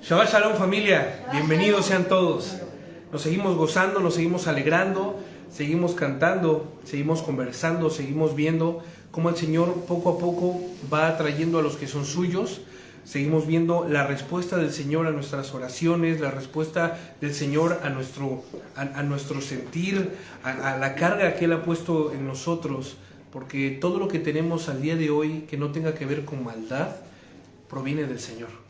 Shabbat Shalom, familia, bienvenidos sean todos. Nos seguimos gozando, nos seguimos alegrando, seguimos cantando, seguimos conversando, seguimos viendo cómo el Señor poco a poco va atrayendo a los que son suyos. Seguimos viendo la respuesta del Señor a nuestras oraciones, la respuesta del Señor a nuestro sentir, a la carga que Él ha puesto en nosotros, porque todo lo que tenemos al día de hoy que no tenga que ver con maldad, proviene del Señor.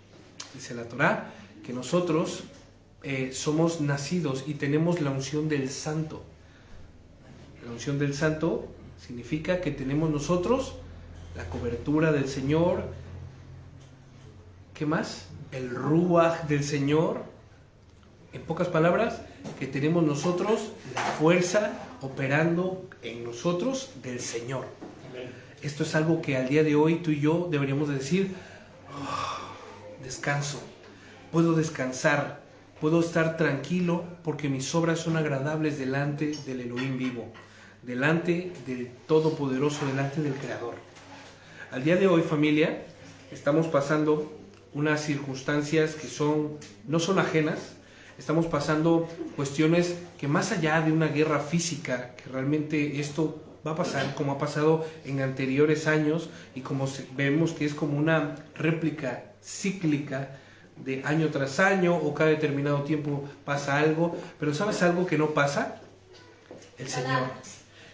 Dice la Torá que nosotros somos nacidos y tenemos la unción del Santo. La unción del Santo significa que tenemos nosotros la cobertura del Señor. ¿Qué más? El Ruach del Señor. En pocas palabras, que tenemos nosotros la fuerza operando en nosotros del Señor. Esto es algo que al día de hoy tú y yo deberíamos de decir: descanso, puedo descansar, puedo estar tranquilo porque mis obras son agradables delante del Elohim vivo, delante del Todopoderoso, delante del Creador. Al día de hoy, familia, estamos pasando unas circunstancias que no son ajenas. Estamos pasando cuestiones que, más allá de una guerra física, que realmente esto va a pasar como ha pasado en anteriores años y como vemos que es como una réplica cíclica de año tras año, o cada determinado tiempo pasa algo. Pero ¿sabes algo que no pasa? El Señor.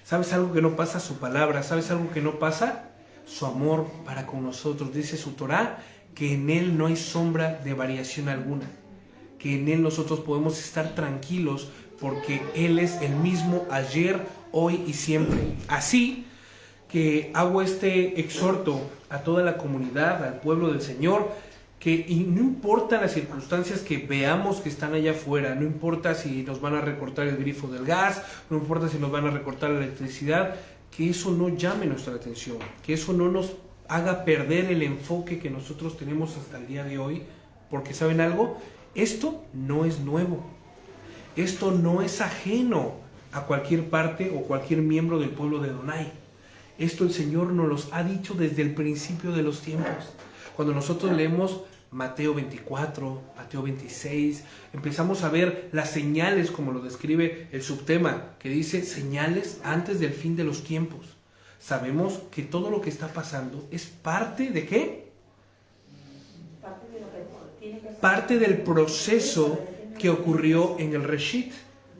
¿Sabes algo que no pasa? Su palabra. ¿Sabes algo que no pasa? Su amor para con nosotros. Dice su Torá que en Él no hay sombra de variación alguna, que en Él nosotros podemos estar tranquilos porque Él es el mismo ayer, hoy y siempre. Así que hago este exhorto a toda la comunidad, al pueblo del Señor, que no importa las circunstancias que veamos que están allá afuera, no importa si nos van a recortar el grifo del gas, no importa si nos van a recortar la electricidad, que eso no llame nuestra atención, que eso no nos haga perder el enfoque que nosotros tenemos hasta el día de hoy, porque ¿saben algo? Esto no es nuevo, esto no es ajeno a cualquier parte o cualquier miembro del pueblo de Adonai. Esto el Señor nos los ha dicho desde el principio de los tiempos. Cuando nosotros leemos Mateo 24, Mateo 26, empezamos a ver las señales, como lo describe el subtema, que dice señales antes del fin de los tiempos. Sabemos que todo lo que está pasando es parte ¿de qué? Parte del proceso que ocurrió en el Reshit.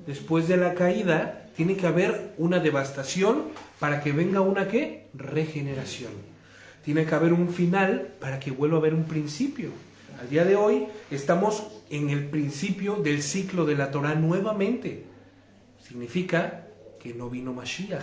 Después de la caída tiene que haber una devastación para que venga una ¿qué? Regeneración. Tiene que haber un final para que vuelva a haber un principio. Al día de hoy estamos en el principio del ciclo de la Torá nuevamente. Significa que no vino Mashiach.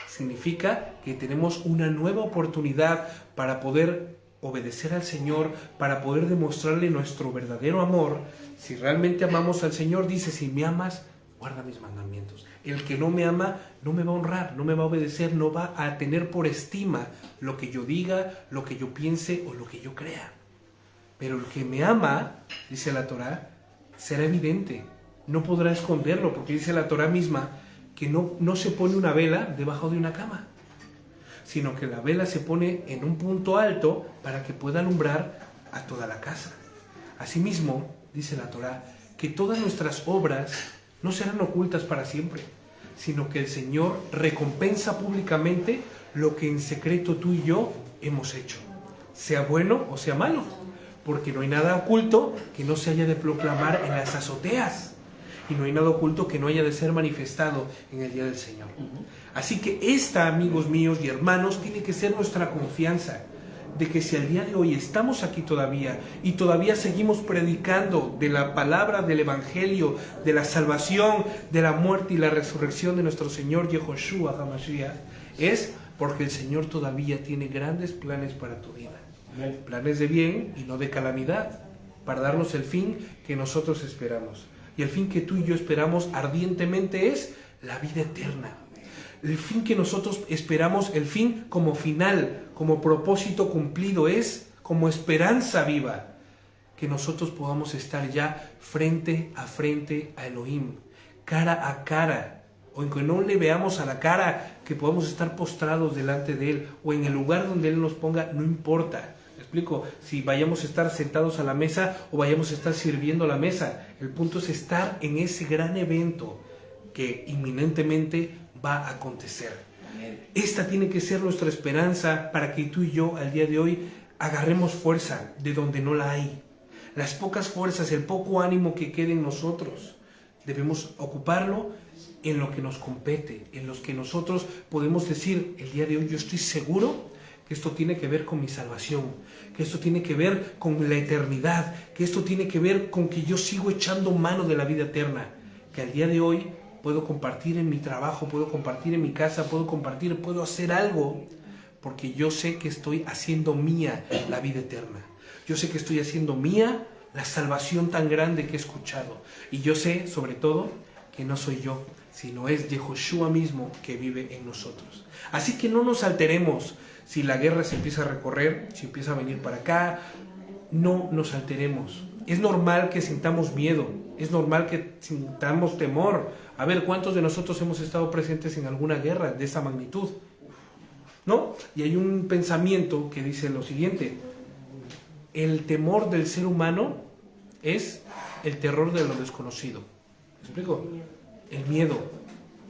Significa que tenemos una nueva oportunidad para poder obedecer al Señor, para poder demostrarle nuestro verdadero amor. Si realmente amamos al Señor, dice: si me amas, guarda mis mandamientos. El que no me ama no me va a honrar, no me va a obedecer, no va a tener por estima lo que yo diga, lo que yo piense o lo que yo crea. Pero el que me ama, dice la Torá, será evidente, no podrá esconderlo, porque dice la Torá misma que no se pone una vela debajo de una cama, sino que la vela se pone en un punto alto para que pueda alumbrar a toda la casa. Asimismo, dice la Torá, que todas nuestras obras no serán ocultas para siempre, sino que el Señor recompensa públicamente lo que en secreto tú y yo hemos hecho, sea bueno o sea malo, porque no hay nada oculto que no se haya de proclamar en las azoteas, y no hay nada oculto que no haya de ser manifestado en el día del Señor. Así que esta, amigos míos y hermanos, tiene que ser nuestra confianza, de que si al día de hoy estamos aquí todavía y todavía seguimos predicando de la palabra del Evangelio, de la salvación, de la muerte y la resurrección de nuestro Señor Yehoshua HaMashiach, es porque el Señor todavía tiene grandes planes para tu vida. Planes de bien y no de calamidad, para darnos el fin que nosotros esperamos. Y el fin que tú y yo esperamos ardientemente es la vida eterna. El fin que nosotros esperamos, el fin como final, como propósito cumplido, es como esperanza viva, que nosotros podamos estar ya frente a Elohim, cara a cara, o en que no le veamos a la cara, que podamos estar postrados delante de Él, o en el lugar donde Él nos ponga, no importa. explico? Si vayamos a estar sentados a la mesa o vayamos a estar sirviendo la mesa. El punto es estar en ese gran evento que inminentemente va a acontecer. Esta tiene que ser nuestra esperanza para que tú y yo al día de hoy agarremos fuerza de donde no la hay. Las pocas fuerzas, el poco ánimo que quede en nosotros, debemos ocuparlo en lo que nos compete, en los que nosotros podemos decir, el día de hoy yo estoy seguro que esto tiene que ver con mi salvación, que esto tiene que ver con la eternidad, que esto tiene que ver con que yo sigo echando mano de la vida eterna, que al día de hoy puedo compartir en mi trabajo, puedo compartir en mi casa, puedo hacer algo, porque yo sé que estoy haciendo mía la vida eterna. Yo sé que estoy haciendo mía la salvación tan grande que he escuchado. Y yo sé, sobre todo, que no soy yo, sino es Yehoshua mismo que vive en nosotros. Así que no nos alteremos si la guerra se empieza a recorrer, si empieza a venir para acá. No nos alteremos. Es normal que sintamos miedo, es normal que sintamos temor. A ver, ¿cuántos de nosotros hemos estado presentes en alguna guerra de esa magnitud? ¿No? Y hay un pensamiento que dice lo siguiente: el temor del ser humano es el terror de lo desconocido. ¿Me explico? El miedo,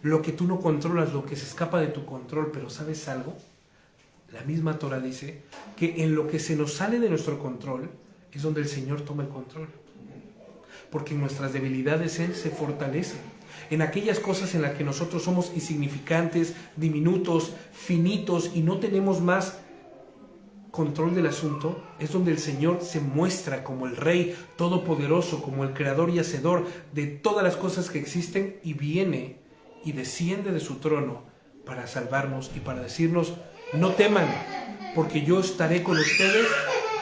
lo que tú no controlas, lo que se escapa de tu control. Pero ¿sabes algo? La misma Torah dice que en lo que se nos sale de nuestro control es donde el Señor toma el control. Porque en nuestras debilidades Él se fortalece. En aquellas cosas en las que nosotros somos insignificantes, diminutos, finitos y no tenemos más control del asunto, es donde el Señor se muestra como el Rey Todopoderoso, como el Creador y Hacedor de todas las cosas que existen, y viene y desciende de su trono para salvarnos y para decirnos: no teman, porque yo estaré con ustedes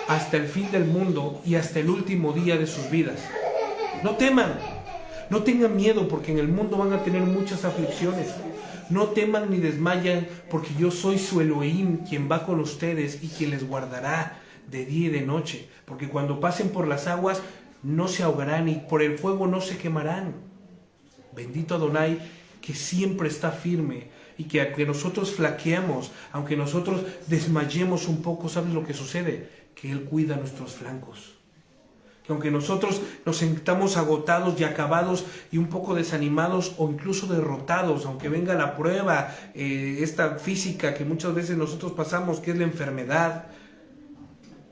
hasta el fin del mundo y hasta el último día de sus vidas. No teman, no tengan miedo, porque en el mundo van a tener muchas aflicciones. No teman ni desmayan, porque yo soy su Elohim, quien va con ustedes y quien les guardará de día y de noche. Porque cuando pasen por las aguas no se ahogarán, y por el fuego no se quemarán. Bendito Adonai, que siempre está firme, y que aunque nosotros flaqueamos, aunque nosotros desmayemos un poco, ¿sabes lo que sucede? Que Él cuida nuestros flancos. Que aunque nosotros nos sintamos agotados y acabados y un poco desanimados o incluso derrotados, aunque venga la prueba, esta física que muchas veces nosotros pasamos, que es la enfermedad,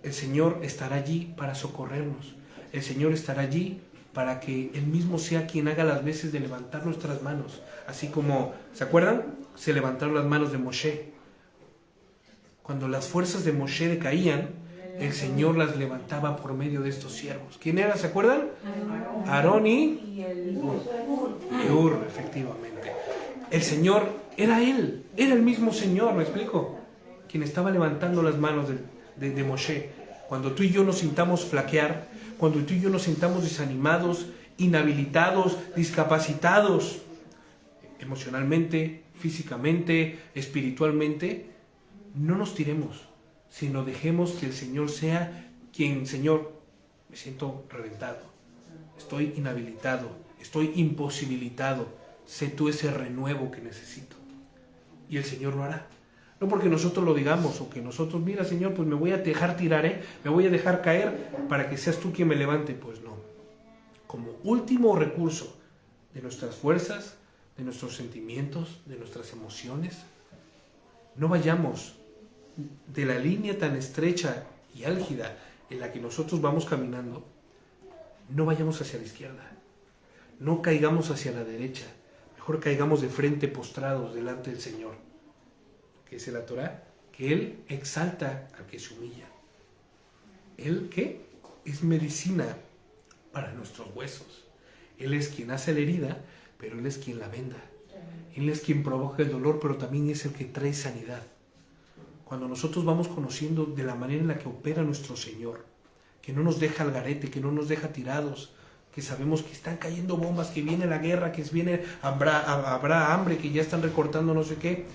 el Señor estará allí para socorrernos. El Señor estará allí para que Él mismo sea quien haga las veces de levantar nuestras manos. Así como, ¿se acuerdan? Se levantaron las manos de Moshe. Cuando las fuerzas de Moshe decaían, el Señor las levantaba por medio de estos siervos. ¿Quién era? ¿Se acuerdan? Aarón y Ur, efectivamente. El Señor era Él, era el mismo Señor, ¿me explico? Quien estaba levantando las manos de Moshe. Cuando tú y yo nos sintamos flaquear, cuando tú y yo nos sintamos desanimados, inhabilitados, discapacitados, emocionalmente, físicamente, espiritualmente, no nos tiremos, sino dejemos que el Señor sea quien: Señor, me siento reventado, estoy inhabilitado, estoy imposibilitado, sé tú ese renuevo que necesito. Y el Señor lo hará. No porque nosotros lo digamos, o que nosotros: mira, Señor, pues me voy a dejar tirar, me voy a dejar caer para que seas tú quien me levante. Pues no. Como último recurso de nuestras fuerzas, de nuestros sentimientos, de nuestras emociones, no vayamos de la línea tan estrecha y álgida en la que nosotros vamos caminando, no vayamos hacia la izquierda, no caigamos hacia la derecha, mejor caigamos de frente postrados delante del Señor, que dice la Torah, que Él exalta al que se humilla. Él, ¿qué? Es medicina para nuestros huesos. Él es quien hace la herida, pero Él es quien la venda. Él es quien provoca el dolor, pero también es el que trae sanidad. Cuando nosotros vamos conociendo de la manera en la que opera nuestro Señor, que no nos deja al garete, que no nos deja tirados, que sabemos que están cayendo bombas, que viene la guerra, que habrá hambre, que ya están recortando no sé qué,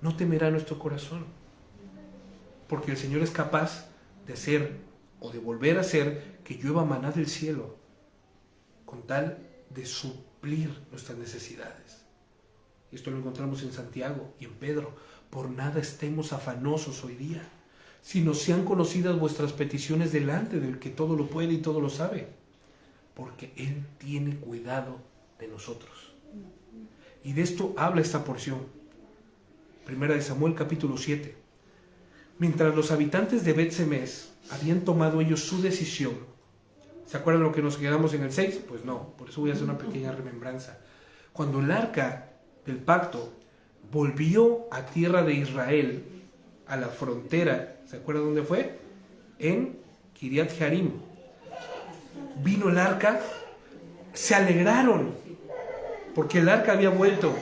no temerá nuestro corazón. Porque el Señor es capaz de hacer, o de volver a hacer, que llueva maná del cielo, con tal de suplir nuestras necesidades. Esto lo encontramos en Santiago y en Pedro. Por nada estemos afanosos hoy día, sino sean conocidas vuestras peticiones delante del que todo lo puede y todo lo sabe, porque Él tiene cuidado de nosotros. Y de esto habla esta porción. Primera de Samuel capítulo 7. Mientras los habitantes de Bet-Semes habían tomado ellos su decisión, ¿se acuerdan lo que nos quedamos en el 6? Pues no, por eso voy a hacer una pequeña remembranza. Cuando el arca del pacto volvió a tierra de Israel, a la frontera, ¿se acuerdan dónde fue? En Kiriat Jearim. Vino el arca, se alegraron, porque el arca había vuelto.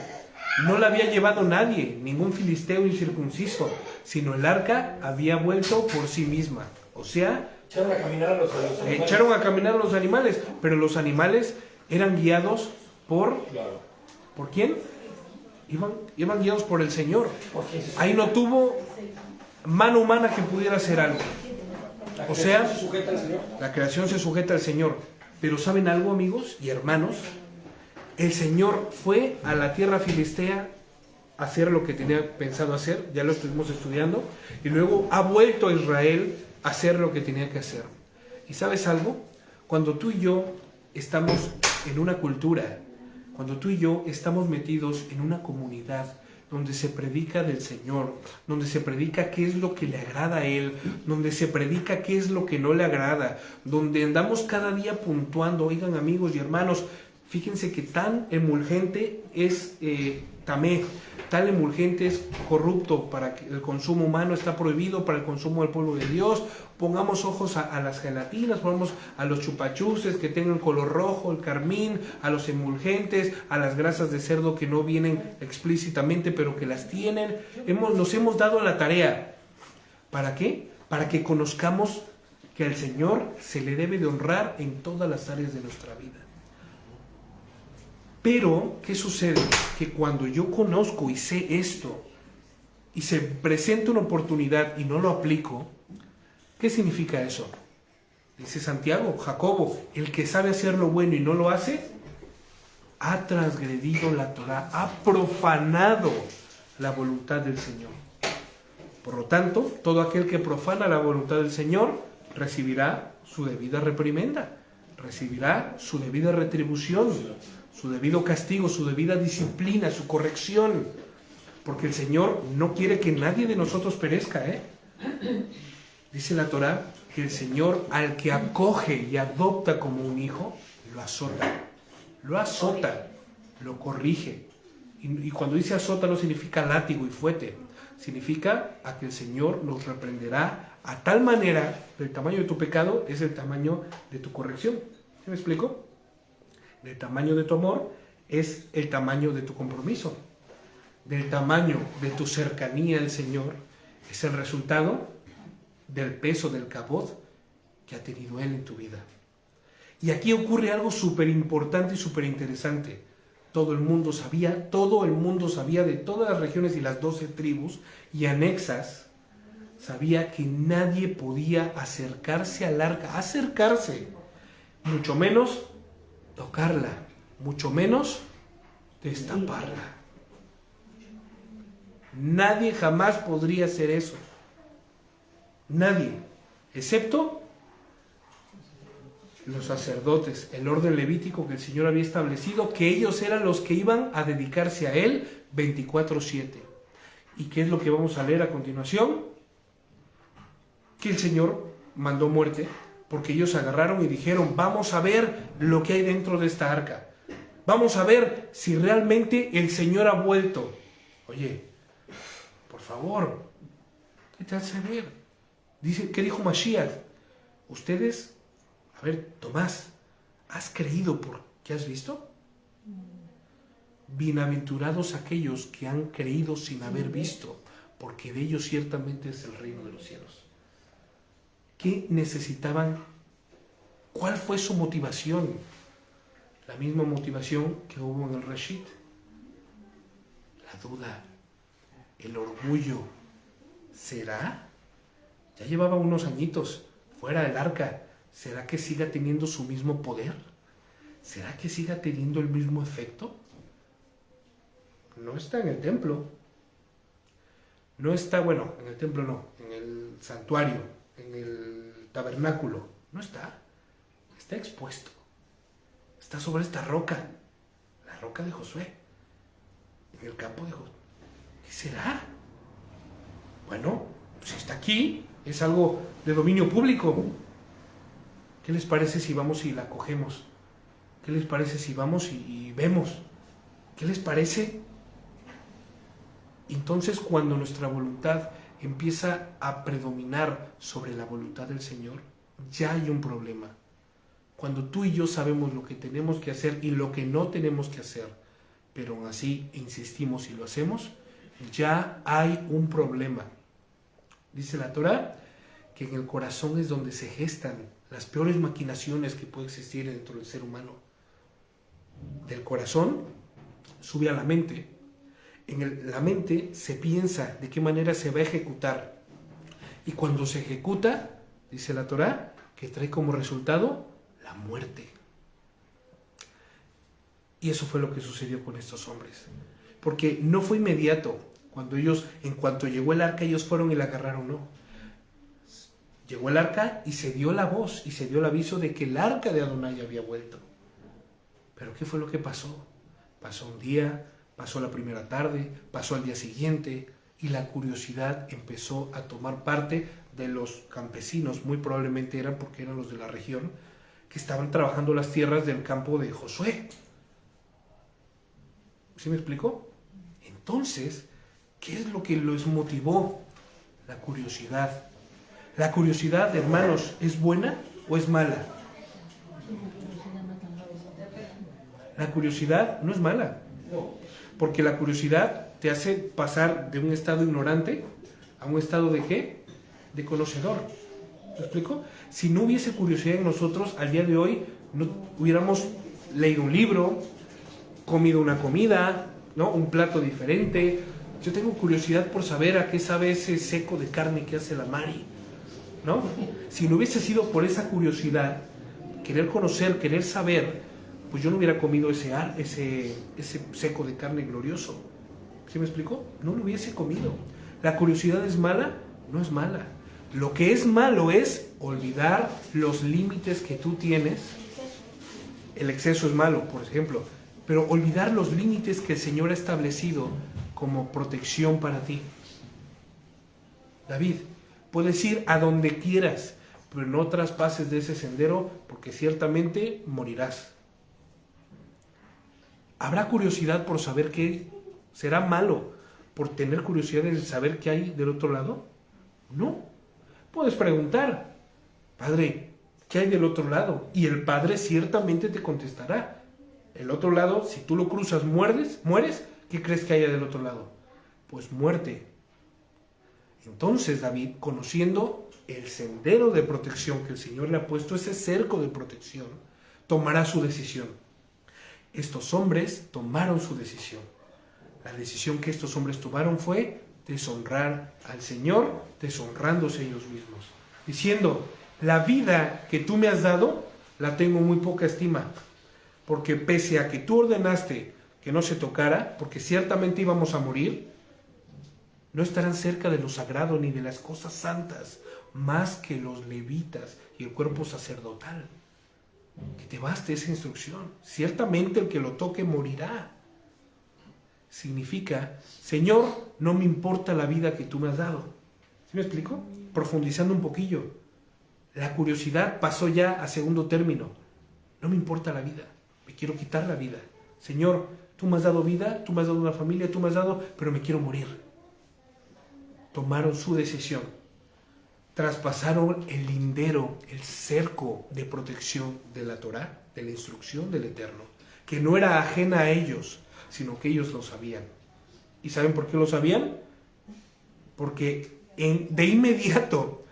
No la había llevado nadie, ningún filisteo incircunciso, sino el arca había vuelto por sí misma. O sea, echaron a caminar a los animales. Echaron a caminar a los animales, pero los animales eran guiados por... Claro. ¿Por quién? Iban guiados por el Señor. Ahí no tuvo mano humana que pudiera hacer algo. O sea, se sujeta al Señor. la creación se sujeta al Señor. Pero ¿saben algo, amigos y hermanos? El Señor fue a la tierra filistea a hacer lo que tenía pensado hacer, ya lo estuvimos estudiando, y luego ha vuelto a Israel a hacer lo que tenía que hacer. ¿Y sabes algo? Cuando tú y yo estamos en una cultura, cuando tú y yo estamos metidos en una comunidad donde se predica del Señor, donde se predica qué es lo que le agrada a Él, donde se predica qué es lo que no le agrada, donde andamos cada día puntuando, oigan amigos y hermanos, fíjense que tan emulgente es tamé, tan emulgente es corrupto para que el consumo humano está prohibido para el consumo del pueblo de Dios. Pongamos ojos a las gelatinas, pongamos a los chupachuses que tengan color rojo, el carmín, a los emulgentes, a las grasas de cerdo que no vienen explícitamente pero que las tienen. Nos hemos dado la tarea. ¿Para qué? Para que conozcamos que al Señor se le debe de honrar en todas las áreas de nuestra vida. Pero, ¿qué sucede? Que cuando yo conozco y sé esto, y se presenta una oportunidad y no lo aplico, ¿qué significa eso? Dice Santiago, Jacobo, el que sabe hacer lo bueno y no lo hace, ha transgredido la Torá, ha profanado la voluntad del Señor. Por lo tanto, todo aquel que profana la voluntad del Señor recibirá su debida reprimenda, recibirá su debida retribución, su debido castigo, su debida disciplina, su corrección, porque el Señor no quiere que nadie de nosotros perezca, Dice la Torá que el Señor al que acoge y adopta como un hijo, lo azota, lo corrige. Y cuando dice azota no significa látigo y fuete, significa a que el Señor nos reprenderá a tal manera, del tamaño de tu pecado es el tamaño de tu corrección. ¿Sí me explico? Del tamaño de tu amor es el tamaño de tu compromiso. Del tamaño de tu cercanía al Señor es el resultado del peso del kabod que ha tenido Él en tu vida. Y aquí ocurre algo súper importante y súper interesante. Todo el mundo sabía de todas las regiones y las 12 tribus y anexas, sabía que nadie podía acercarse al arca, mucho menos tocarla, mucho menos destaparla. Nadie jamás podría hacer eso. Nadie, excepto los sacerdotes, el orden levítico que el Señor había establecido, que ellos eran los que iban a dedicarse a Él 24/7. ¿Y qué es lo que vamos a leer a continuación? Que el Señor mandó muerte, porque ellos agarraron y dijeron, vamos a ver lo que hay dentro de esta arca. Vamos a ver si realmente el Señor ha vuelto. Oye, por favor, ¿qué te hace ver? Dice, ¿qué dijo Mashiach? Ustedes, a ver, Tomás, ¿has creído porque has visto? Bienaventurados aquellos que han creído sin haber visto, porque de ellos ciertamente es el reino de los cielos. ¿Qué necesitaban? ¿Cuál fue su motivación? La misma motivación que hubo en el Reshit. La duda, el orgullo. ¿Será? Ya llevaba unos añitos fuera del arca. ¿Será que siga teniendo su mismo poder? ¿Será que siga teniendo el mismo efecto? No está en el templo. no está, bueno, en el templo no, en el santuario, en el tabernáculo, no está, está expuesto, está sobre esta roca, la roca de Josué, en el campo de Josué. ¿Qué será? Bueno, si está aquí, es algo de dominio público. ¿Qué les parece si vamos y la cogemos? ¿Qué les parece si vamos y vemos? ¿Qué les parece? Entonces, cuando nuestra voluntad empieza a predominar sobre la voluntad del Señor, ya hay un problema. Cuando tú y yo sabemos lo que tenemos que hacer y lo que no tenemos que hacer, pero aún así insistimos y lo hacemos, ya hay un problema. Dice la Torá que en el corazón es donde se gestan las peores maquinaciones que puede existir dentro del ser humano. Del corazón sube a la mente. La mente se piensa de qué manera se va a ejecutar. Y cuando se ejecuta, dice la Torá, que trae como resultado la muerte. Y eso fue lo que sucedió con estos hombres. Porque no fue inmediato. Cuando ellos, en cuanto llegó el arca, ellos fueron y la agarraron, no. Llegó el arca y se dio la voz y se dio el aviso de que el arca de Adonai había vuelto. Pero ¿qué fue lo que pasó? Pasó un día, pasó la primera tarde, pasó al día siguiente y la curiosidad empezó a tomar parte de los campesinos, muy probablemente eran porque eran los de la región, que estaban trabajando las tierras del campo de Josué. ¿Sí me explico? Entonces, ¿qué es lo que los motivó? La curiosidad. ¿La curiosidad, hermanos, es buena o es mala? La curiosidad no es mala, porque la curiosidad te hace pasar de un estado ignorante a un estado de ¿qué? De conocedor. ¿Me explico? Si no hubiese curiosidad en nosotros, al día de hoy no hubiéramos leído un libro, comido una comida, ¿no? Un plato diferente. Yo tengo curiosidad por saber a qué sabe ese seco de carne que hace la Mari, ¿no? Si no hubiese sido por esa curiosidad, querer conocer, querer saber, pues yo no hubiera comido ese seco de carne glorioso. ¿Sí me explico? No lo hubiese comido. ¿La curiosidad es mala? No es mala. Lo que es malo es olvidar los límites que tú tienes. El exceso es malo, por ejemplo, pero olvidar los límites que el Señor ha establecido como protección para ti. David, puedes ir a donde quieras, pero no traspases de ese sendero porque ciertamente morirás. ¿Habrá curiosidad por saber qué? ¿Será malo por tener curiosidad en saber qué hay del otro lado? No. Puedes preguntar, Padre, ¿qué hay del otro lado? Y el Padre ciertamente te contestará. El otro lado, si tú lo cruzas, mueres, ¿qué crees que haya del otro lado? Pues muerte. Entonces David, conociendo el sendero de protección que el Señor le ha puesto, ese cerco de protección, tomará su decisión. Estos hombres tomaron su decisión. La decisión que estos hombres tomaron fue deshonrar al Señor, deshonrándose ellos mismos, diciendo, la vida que tú me has dado, la tengo muy poca estima, porque pese a que tú ordenaste que no se tocara, porque ciertamente íbamos a morir, no estarán cerca de lo sagrado ni de las cosas santas, más que los levitas y el cuerpo sacerdotal. Que te baste esa instrucción. Ciertamente el que lo toque morirá. Significa, Señor, no me importa la vida que tú me has dado. ¿Sí me explico? Profundizando un poquillo. La curiosidad pasó ya a segundo término. No me importa la vida. Me quiero quitar la vida. Señor, tú me has dado vida, tú me has dado una familia, tú me has dado, pero me quiero morir. Tomaron su decisión. Traspasaron el lindero, el cerco de protección de la Torá, de la instrucción del Eterno, que no era ajena a ellos, sino que ellos lo sabían. ¿Y saben por qué lo sabían? Porque de inmediato,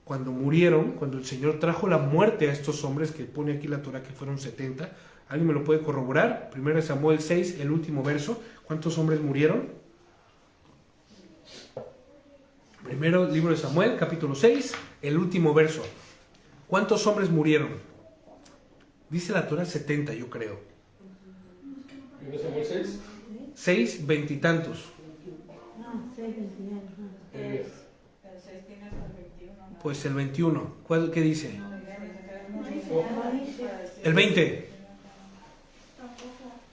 cuando murieron, cuando el Señor trajo la muerte a estos hombres, que pone aquí la Torá que fueron 70, ¿alguien me lo puede corroborar? 1 Samuel 6, el último verso. ¿Cuántos hombres murieron? Primero libro de Samuel, capítulo 6, el último verso. ¿Cuántos hombres murieron? Dice la Torá 70, yo creo. ¿1 Samuel 6? 6, 20 y tantos. Eh, Pues el 21. ¿Qué dice? El 20.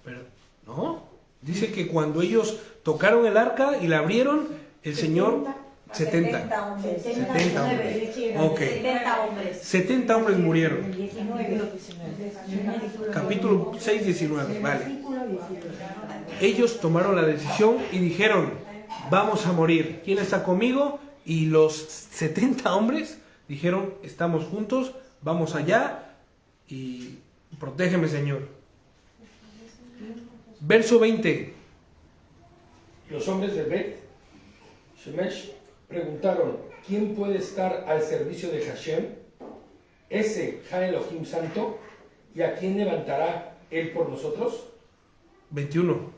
Pero, ¿no? Dice que cuando ellos tocaron el arca y la abrieron, el Señor... 70 hombres. 70 hombres. Ok. 70 hombres. 70 hombres murieron. 19. Capítulo 6, 19. Vale. Ellos tomaron la decisión y dijeron, vamos a morir. ¿Quién está conmigo? Y los 70 hombres dijeron, estamos juntos, vamos allá y protégeme, Señor. Verso 20. Los hombres de Bet Shemesh preguntaron: ¿quién puede estar al servicio de Hashem? Ese Ha Elohim Santo, ¿y a quién levantará él por nosotros? 21.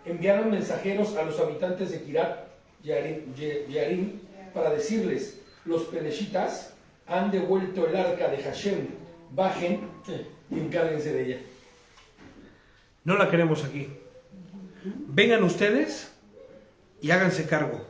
Enviaron mensajeros a los habitantes de Kirat Yearim para decirles: los pereshitas han devuelto el arca de Hashem, bajen y encárguense de ella. No la queremos aquí. Vengan ustedes y háganse cargo.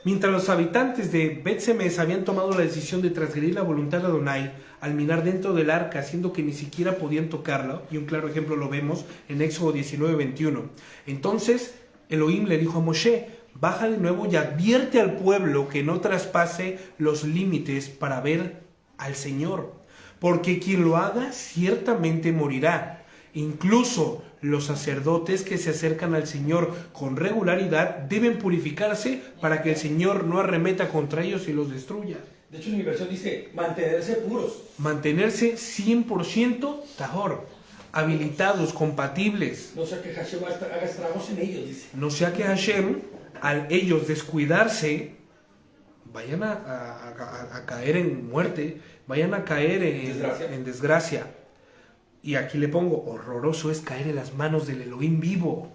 Mientras los habitantes de Bet-Semes habían tomado la decisión de transgredir la voluntad de Adonai al minar dentro del arca, haciendo que ni siquiera podían tocarla, y un claro ejemplo lo vemos en Éxodo 19:21. Entonces Elohim le dijo a Moshe: baja de nuevo y advierte al pueblo que no traspase los límites para ver al Señor, porque quien lo haga ciertamente morirá. Incluso los sacerdotes que se acercan al Señor con regularidad deben purificarse para que el Señor no arremeta contra ellos y los destruya. De hecho, en mi versión dice mantenerse puros. Mantenerse 100% tahor, habilitados, compatibles. No sea que Hashem haga estragos en ellos, dice. No sea que Hashem, al ellos descuidarse, vayan a caer en muerte, vayan a caer en desgracia. Y aquí le pongo, horroroso es caer en las manos del Elohim vivo.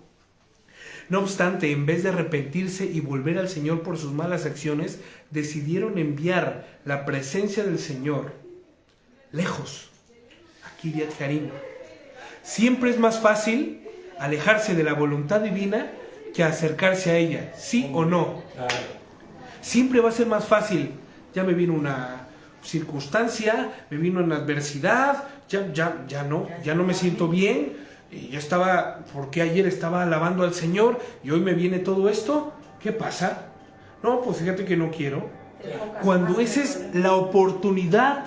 No obstante, en vez de arrepentirse y volver al Señor por sus malas acciones, decidieron enviar la presencia del Señor lejos, a Kiriat Jearim. Siempre es más fácil alejarse de la voluntad divina que acercarse a ella, ¿sí o no? Siempre va a ser más fácil. Ya me vino una circunstancia, me vino una adversidad, ya no me siento bien, ya estaba, porque ayer estaba alabando al Señor y hoy me viene todo esto. ¿Qué pasa? No, pues fíjate que no quiero. Cuando esa es la oportunidad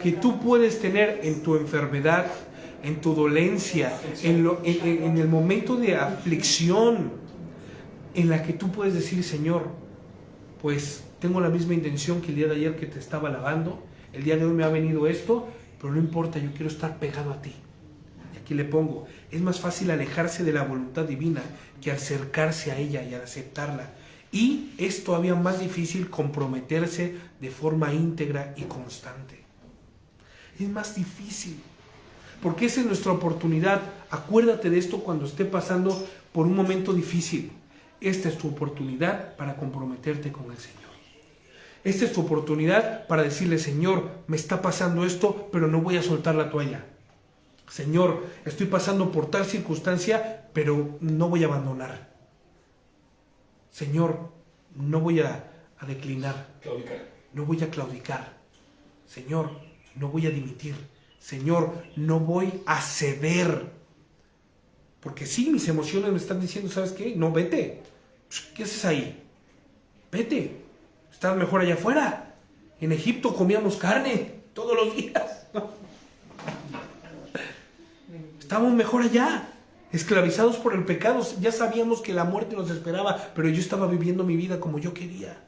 que tú puedes tener en tu enfermedad, en tu dolencia, en el momento de aflicción, en la que tú puedes decir: Señor, pues tengo la misma intención que el día de ayer que te estaba alabando, el día de hoy me ha venido esto, pero no importa, yo quiero estar pegado a ti. Y aquí le pongo, es más fácil alejarse de la voluntad divina que acercarse a ella y aceptarla. Y es todavía más difícil comprometerse de forma íntegra y constante. Es más difícil, porque esa es nuestra oportunidad. Acuérdate de esto cuando esté pasando por un momento difícil. Esta es tu oportunidad para comprometerte con el Señor. Esta es tu oportunidad para decirle: Señor, me está pasando esto, pero no voy a soltar la toalla. Señor, estoy pasando por tal circunstancia, pero no voy a abandonar. Señor, no voy a declinar. No voy a claudicar. Señor, no voy a dimitir. Señor, no voy a ceder. Porque sí, mis emociones me están diciendo: ¿sabes qué? No, vete. ¿Qué haces ahí? Vete. Estás mejor allá afuera. En Egipto comíamos carne todos los días. Estábamos mejor allá, esclavizados por el pecado. Ya sabíamos que la muerte nos esperaba, pero yo estaba viviendo mi vida como yo quería.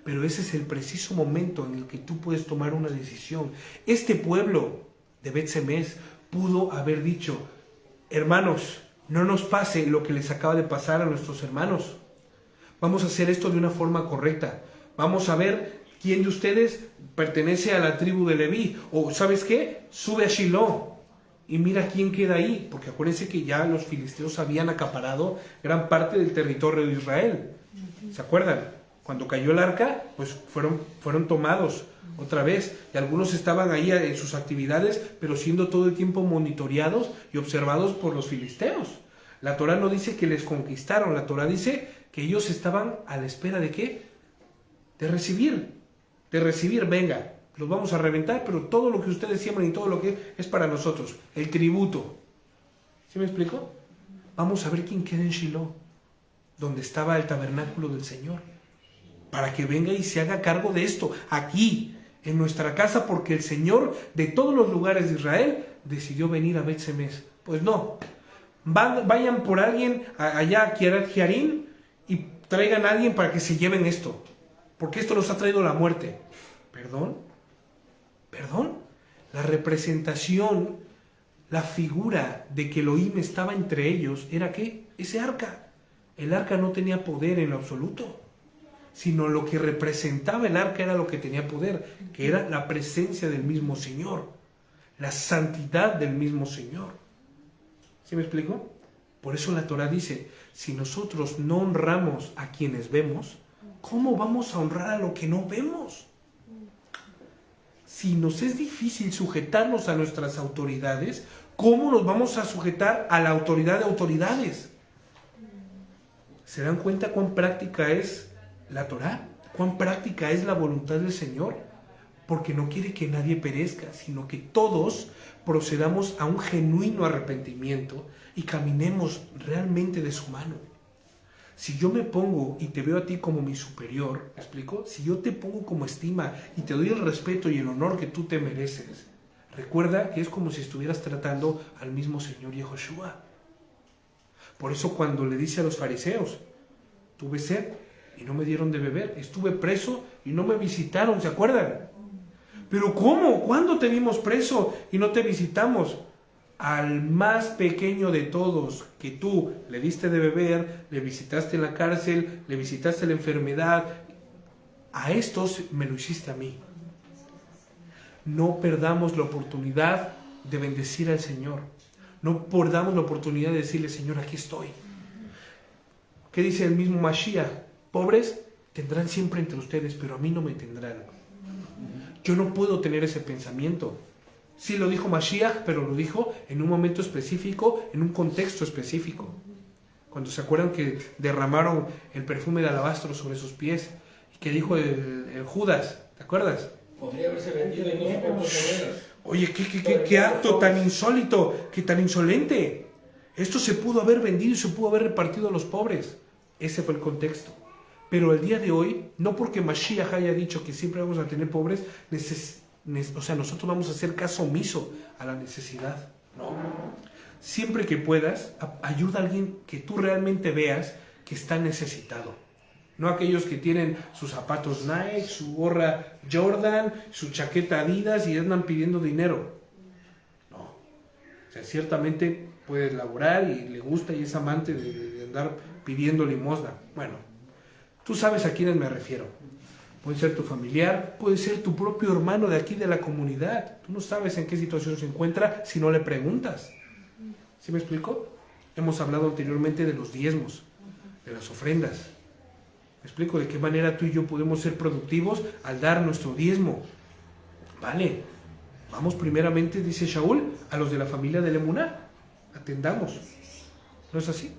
Pero ese es el preciso momento en el que tú puedes tomar una decisión. Este pueblo de Bet-Semes pudo haber dicho: hermanos, no nos pase lo que les acaba de pasar a nuestros hermanos. Vamos a hacer esto de una forma correcta. Vamos a ver quién de ustedes pertenece a la tribu de Leví. O, ¿sabes qué? Sube a Shiloh y mira quién queda ahí. Porque acuérdense que ya los filisteos habían acaparado gran parte del territorio de Israel. ¿Se acuerdan? Cuando cayó el arca, pues fueron tomados otra vez. Y algunos estaban ahí en sus actividades, pero siendo todo el tiempo monitoreados y observados por los filisteos. La Torá no dice que les conquistaron. La Torá dice que ellos estaban a la espera de ¿qué? De recibir, venga, los vamos a reventar, pero todo lo que ustedes siembran y todo lo que es para nosotros, el tributo. ¿Sí me explico? Vamos a ver quién queda en Shiloh, donde estaba el tabernáculo del Señor, para que venga y se haga cargo de esto, aquí, en nuestra casa, porque el Señor de todos los lugares de Israel decidió venir a Bet-Semes. Pues no, vayan por alguien allá a Kiryat Jearim y traigan a alguien para que se lleven esto, porque esto nos ha traído la muerte. ¿Perdón? La representación, la figura de que Elohim estaba entre ellos, ¿era qué? Ese arca. El arca no tenía poder en lo absoluto, sino lo que representaba el arca era lo que tenía poder, que era la presencia del mismo Señor, la santidad del mismo Señor. ¿Sí me explico? Por eso la Torah dice, si nosotros no honramos a quienes vemos, ¿cómo vamos a honrar a lo que no vemos? Si nos es difícil sujetarnos a nuestras autoridades, ¿cómo nos vamos a sujetar a la autoridad de autoridades? ¿Se dan cuenta cuán práctica es la Torá? ¿Cuán práctica es la voluntad del Señor? Porque no quiere que nadie perezca, sino que todos procedamos a un genuino arrepentimiento y caminemos realmente de su mano. Si yo me pongo y te veo a ti como mi superior, ¿me explico? Si yo te pongo como estima y te doy el respeto y el honor que tú te mereces, recuerda que es como si estuvieras tratando al mismo Señor Yehoshua. Por eso cuando le dice a los fariseos, tuve sed y no me dieron de beber, estuve preso y no me visitaron, ¿se acuerdan? ¿Pero cómo? ¿Cuándo te vimos preso y no te visitamos? Al más pequeño de todos que tú le diste de beber, le visitaste en la cárcel, le visitaste la enfermedad, a estos me lo hiciste a mí. No perdamos la oportunidad de bendecir al Señor. No perdamos la oportunidad de decirle, Señor, aquí estoy. ¿Qué dice el mismo Mashiach? Pobres tendrán siempre entre ustedes, pero a mí no me tendrán. Yo no puedo tener ese pensamiento. Sí lo dijo Mashiach, pero lo dijo en un momento específico, en un contexto específico. Cuando se acuerdan que derramaron el perfume de alabastro sobre sus pies, y que dijo el Judas, ¿te acuerdas? Podría haberse vendido en 2 monedas. Oye, qué acto tan insólito, que tan insolente. Esto se pudo haber vendido y se pudo haber repartido a los pobres. Ese fue el contexto. Pero el día de hoy, no porque Mashiach haya dicho que siempre vamos a tener pobres, nosotros vamos a hacer caso omiso a la necesidad. No. Siempre que puedas, ayuda a alguien que tú realmente veas que está necesitado. No aquellos que tienen sus zapatos Nike, su gorra Jordan, su chaqueta Adidas y andan pidiendo dinero. No. O sea, ciertamente puede laborar y le gusta y es amante de andar pidiendo limosna. Bueno, tú sabes a quiénes me refiero. Puede ser tu familiar, puede ser tu propio hermano de aquí de la comunidad. Tú no sabes en qué situación se encuentra si no le preguntas. ¿Sí me explico? Hemos hablado anteriormente de los diezmos, de las ofrendas. ¿Me explico? De qué manera tú y yo podemos ser productivos al dar nuestro diezmo. Vale, vamos primeramente, dice Shaul, a los de la familia de Emuná. Atendamos. ¿No es así?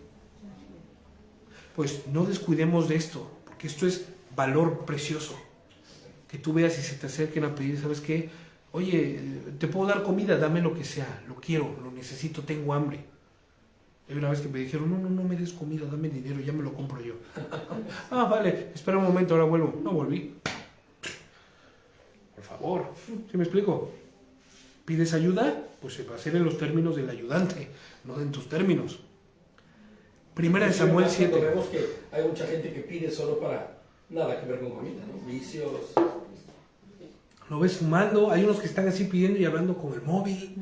Pues no descuidemos de esto, porque esto es valor precioso. Que tú veas y se te acerquen a pedir, ¿sabes qué? Oye, ¿te puedo dar comida? Dame lo que sea, lo quiero, lo necesito, tengo hambre. Hay una vez que me dijeron, no me des comida, dame dinero, ya me lo compro yo. Ah, vale, espera un momento, ahora vuelvo. No volví. Por favor, ¿sí me explico? ¿Pides ayuda? Pues se va a hacer en los términos del ayudante, no en tus términos. Primera de Samuel 7. Vemos que hay mucha gente que pide solo para nada que ver con comida, ¿no? Vicios. Lo ves fumando, hay unos que están así pidiendo y hablando con el móvil,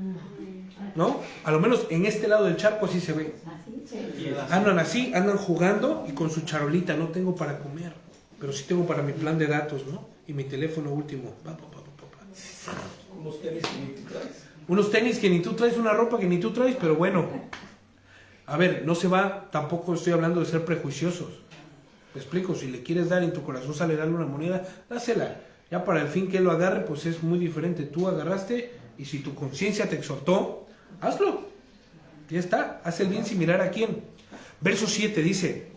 ¿no? A lo menos en este lado del charco así se ve. Andan así, andan jugando y con su charolita, no tengo para comer, pero sí tengo para mi plan de datos, ¿no? Y mi teléfono último. Unos tenis que ni tú traes. Unos tenis que ni tú traes, una ropa que ni tú traes, pero bueno. A ver, no se va, tampoco estoy hablando de ser prejuiciosos. Me explico, si le quieres dar en tu corazón sale darle una moneda, dásela. Ya para el fin que él lo agarre, pues es muy diferente. Tú agarraste y si tu conciencia te exhortó, hazlo. Ya está, haz el bien sin mirar a quién. Verso 7 dice,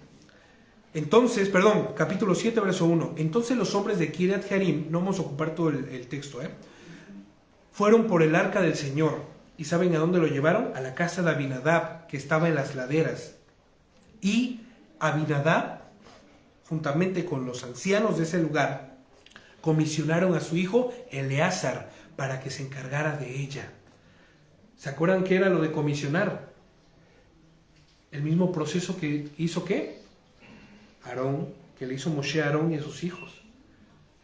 Entonces, perdón, capítulo 7, verso 1. Entonces los hombres de Kiriat Jearim, no vamos a ocupar todo el texto, fueron por el arca del Señor. ¿Y saben a dónde lo llevaron? A la casa de Abinadab, que estaba en las laderas. Y Abinadab, juntamente con los ancianos de ese lugar, comisionaron a su hijo Eleazar para que se encargara de ella. ¿Se acuerdan qué era lo de comisionar? El mismo proceso que hizo ¿qué? Aarón, que le hizo Moshe a Aarón y a sus hijos.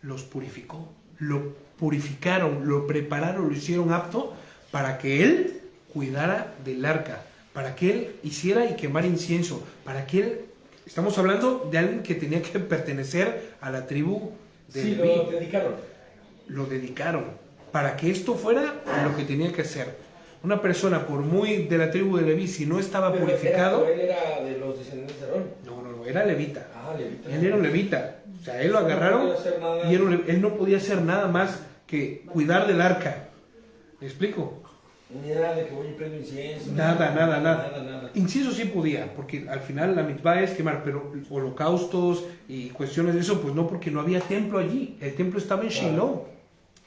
Los purificó, lo purificaron, lo prepararon, lo hicieron apto para que él cuidara del arca, para que él hiciera y quemara incienso, para que él, estamos hablando de alguien que tenía que pertenecer a la tribu de Sí, Leví. lo dedicaron. Lo dedicaron para que esto fuera lo que tenía que hacer. Una persona, por muy de la tribu de Leví, si no estaba Pero purificado... él era de los descendientes de Aarón. No, era levita. Ah, levita. Él era un levita. O sea, él lo agarraron y él no podía hacer nada más que cuidar del arca. ¿Me explico? Ni nada de que voy y prendo incienso. Nada. Incienso sí podía, porque al final la mitzvah es quemar, pero holocaustos y cuestiones de eso, pues no, porque no había templo allí. El templo estaba en Shiloh.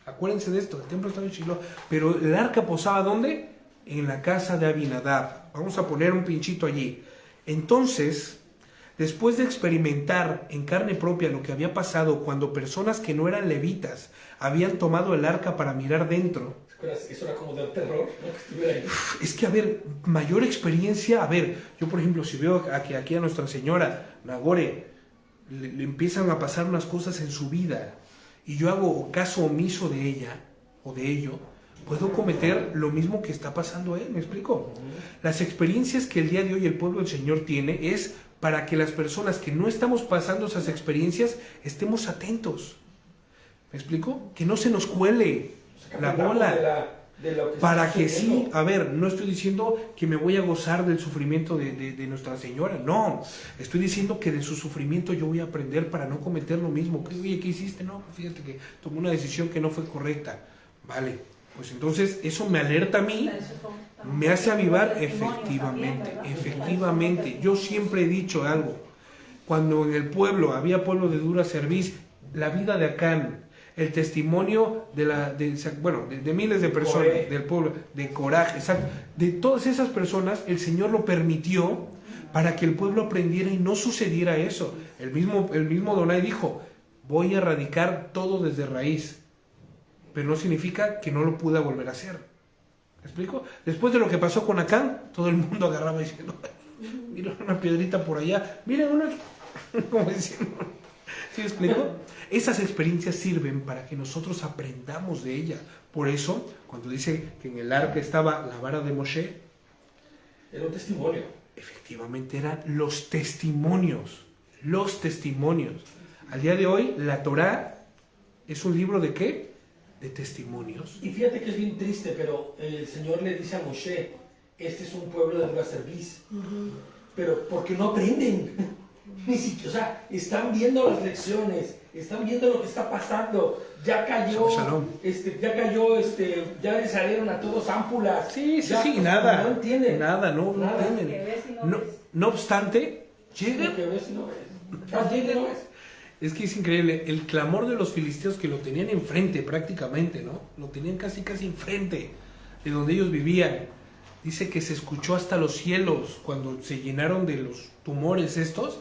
Acuérdense de esto, el templo estaba en Shiloh. Pero el arca posaba ¿dónde? En la casa de Abinadab. Vamos a poner un pinchito allí. Entonces, después de experimentar en carne propia lo que había pasado cuando personas que no eran levitas habían tomado el arca para mirar dentro. Eso era como de terror, ¿no? Que estuviera ahí. Es que, a ver, mayor experiencia, a ver, yo por ejemplo, si veo aquí a Nuestra Señora, Nagore, le empiezan a pasar unas cosas en su vida y yo hago caso omiso de ella o de ello, puedo cometer lo mismo que está pasando a él, ¿me explico? Las experiencias que el día de hoy el pueblo del Señor tiene es para que las personas que no estamos pasando esas experiencias estemos atentos, ¿me explico? Que no se nos cuele la bola. De lo que Para está que sí, sucediendo. a ver, no estoy diciendo que me voy a gozar del sufrimiento de Nuestra Señora, no, estoy diciendo que de su sufrimiento yo voy a aprender para no cometer lo mismo. Oye, ¿qué hiciste? No, fíjate que tomé una decisión que no fue correcta. Vale, pues entonces eso me alerta a mí, me hace avivar, efectivamente. Yo siempre he dicho algo, cuando en el pueblo había pueblo de dura cerviz, la vida de Acán, el testimonio de miles de personas del pueblo, de Coraje, exacto, de todas esas personas, el Señor lo permitió para que el pueblo aprendiera y no sucediera eso. El mismo Donai dijo, voy a erradicar todo desde raíz, pero no significa que no lo pueda volver a hacer. ¿Me explico? Después de lo que pasó con Acán, todo el mundo agarraba diciendo, mira una piedrita por allá, miren una, como diciendo, ¿sí me explico? Esas experiencias sirven para que nosotros aprendamos de ella. Por eso, cuando dice que en el arca estaba la vara de Moshe, era un testimonio. Efectivamente eran los testimonios. Los testimonios. Al día de hoy, la Torá es un libro de ¿qué? De testimonios. Y fíjate que es bien triste, pero el Señor le dice a Moshe, este es un pueblo de dura cerviz. Pero porque no aprenden. Ni siquiera, o sea, están viendo las lecciones, están viendo lo que está pasando. Ya cayó, ya le salieron a todos ámpulas. Sí, ya, nada. No entienden. Nada, no entienden. No obstante, llegan. Lo que ves y no ves. No entienden, no ves. Es que es increíble, el clamor de los filisteos que lo tenían enfrente prácticamente, ¿no? Lo tenían casi enfrente de donde ellos vivían. Dice que se escuchó hasta los cielos cuando se llenaron de los tumores estos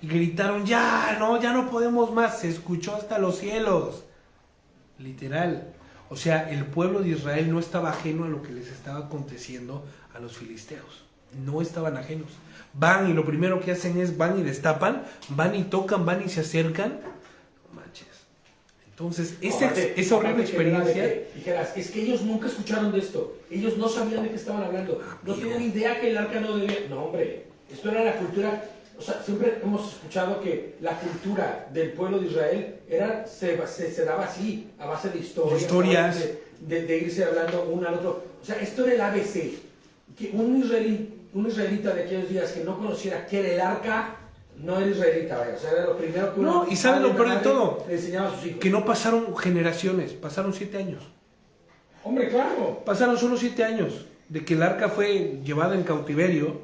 y gritaron, ya no podemos más, se escuchó hasta los cielos. Literal. O sea, el pueblo de Israel no estaba ajeno a lo que les estaba aconteciendo a los filisteos. No estaban ajenos. Van y lo primero que hacen es van y destapan, van y tocan, van y se acercan. No manches. Entonces, esa horrible experiencia. Dijeras, es que ellos nunca escucharon de esto. Ellos no sabían de qué estaban hablando. No tenían idea que el arca no debía. No, hombre. Esto era la cultura. O sea, siempre hemos escuchado que la cultura del pueblo de Israel se daba así, a base de historias. De irse hablando uno al otro. O sea, esto era el ABC. Que un israelita de aquellos días que no conociera qué era el arca, no era israelita, vaya. O sea, era lo primero que uno... No, y ¿saben lo peor de todo? Le enseñaba a sus hijos. Que no pasaron generaciones, pasaron 7 años. Hombre, claro. Pasaron solo 7 años de que el arca fue llevada en cautiverio,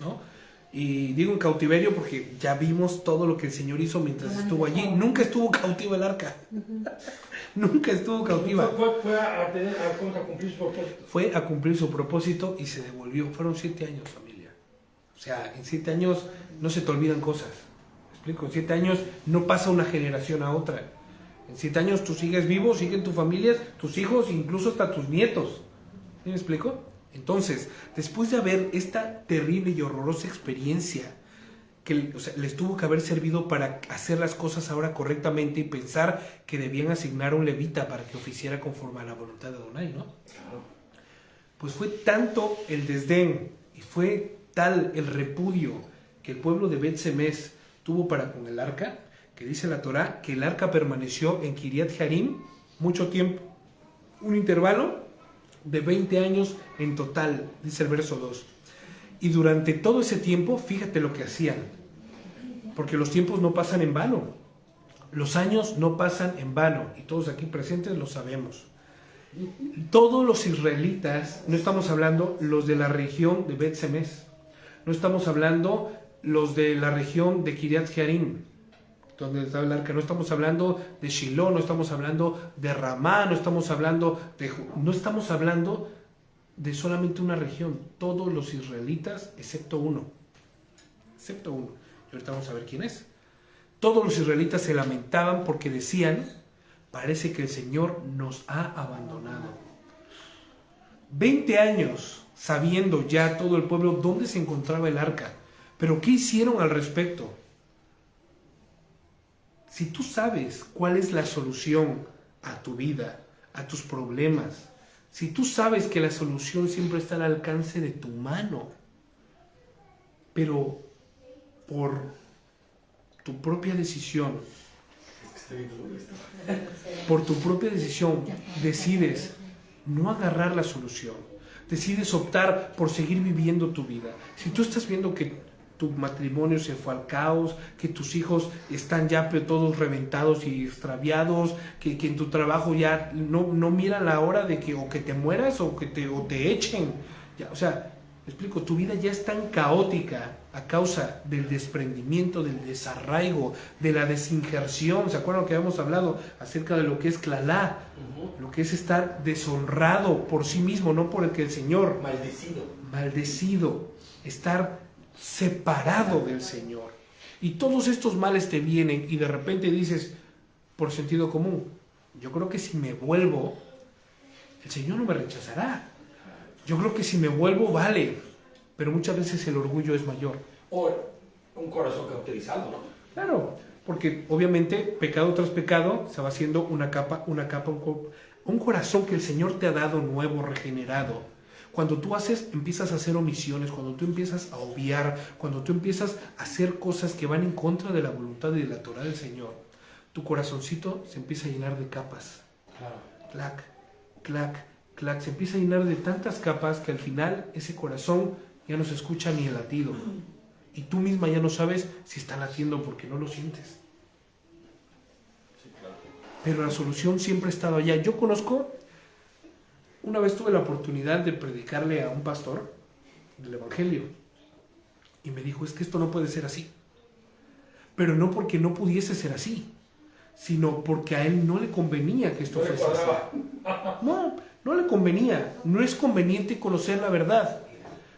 ¿no? Y digo en cautiverio porque ya vimos todo lo que el Señor hizo mientras estuvo allí. Nunca estuvo cautiva el arca. Nunca estuvo cautiva. Fue a cumplir su propósito. Fue a cumplir su propósito y se devolvió. Fueron 7 años, familia. O sea, en 7 años no se te olvidan cosas. ¿Me explico? En 7 años no pasa una generación a otra. En 7 años tú sigues vivo, siguen tus familias, tus hijos, incluso hasta tus nietos. ¿Sí me explico? Entonces, después de haber esta terrible y horrorosa experiencia que les tuvo que haber servido para hacer las cosas ahora correctamente y pensar que debían asignar a un levita para que oficiara conforme a la voluntad de Adonai, ¿no? Claro. Pues fue tanto el desdén y fue tal el repudio que el pueblo de Bet-Semes tuvo para con el arca, que dice la Torá que el arca permaneció en Kiriat Jearim mucho tiempo, un intervalo de 20 años en total, dice el verso 2. Y durante todo ese tiempo, fíjate lo que hacían, porque los tiempos no pasan en vano, los años no pasan en vano, y todos aquí presentes lo sabemos. Todos los israelitas, no estamos hablando los de la región de Bet-Semes, no estamos hablando los de la región de Kiriat Jearim, donde estaba el arca, no estamos hablando de Shiloh, no estamos hablando de Ramá, no estamos hablando de solamente una región, todos los israelitas excepto uno, y ahorita vamos a ver quién es. Todos los israelitas se lamentaban porque decían, parece que el Señor nos ha abandonado. 20 años sabiendo ya todo el pueblo dónde se encontraba el arca, pero ¿qué hicieron al respecto? Si tú sabes cuál es la solución a tu vida, a tus problemas, si tú sabes que la solución siempre está al alcance de tu mano, pero por tu propia decisión, decides no agarrar la solución, decides optar por seguir viviendo tu vida. Si tú estás viendo que tu matrimonio se fue al caos, que tus hijos están ya todos reventados y extraviados, que en tu trabajo ya no miran la hora de que o que te mueras o te echen. Ya, o sea, me explico, tu vida ya es tan caótica a causa del desprendimiento, del desarraigo, de la desinjerción. ¿Se acuerdan que habíamos hablado acerca de lo que es clalá? Lo que es estar deshonrado por sí mismo, no por el que el Señor. Maldecido. Estar separado del Señor. Y todos estos males te vienen y de repente dices, por sentido común, yo creo que si me vuelvo, el Señor no me rechazará. Yo creo que si me vuelvo, vale. Pero muchas veces el orgullo es mayor. O un corazón cauterizado, ¿no? Claro, porque obviamente pecado tras pecado se va haciendo una capa, un corazón que el Señor te ha dado nuevo, regenerado. Cuando tú empiezas a hacer omisiones, cuando tú empiezas a obviar, cuando tú empiezas a hacer cosas que van en contra de la voluntad y de la Torah del Señor, tu corazoncito se empieza a llenar de capas. Claro. Clac, clac, clac. Se empieza a llenar de tantas capas que al final ese corazón ya no se escucha ni el latido. Y tú misma ya no sabes si está latiendo porque no lo sientes. Sí, claro. Pero la solución siempre ha estado allá. Yo conozco... Una vez tuve la oportunidad de predicarle a un pastor del Evangelio y me dijo, es que esto no puede ser así. Pero no porque no pudiese ser así, sino porque a él no le convenía que esto fuese así. No le convenía. No es conveniente conocer la verdad.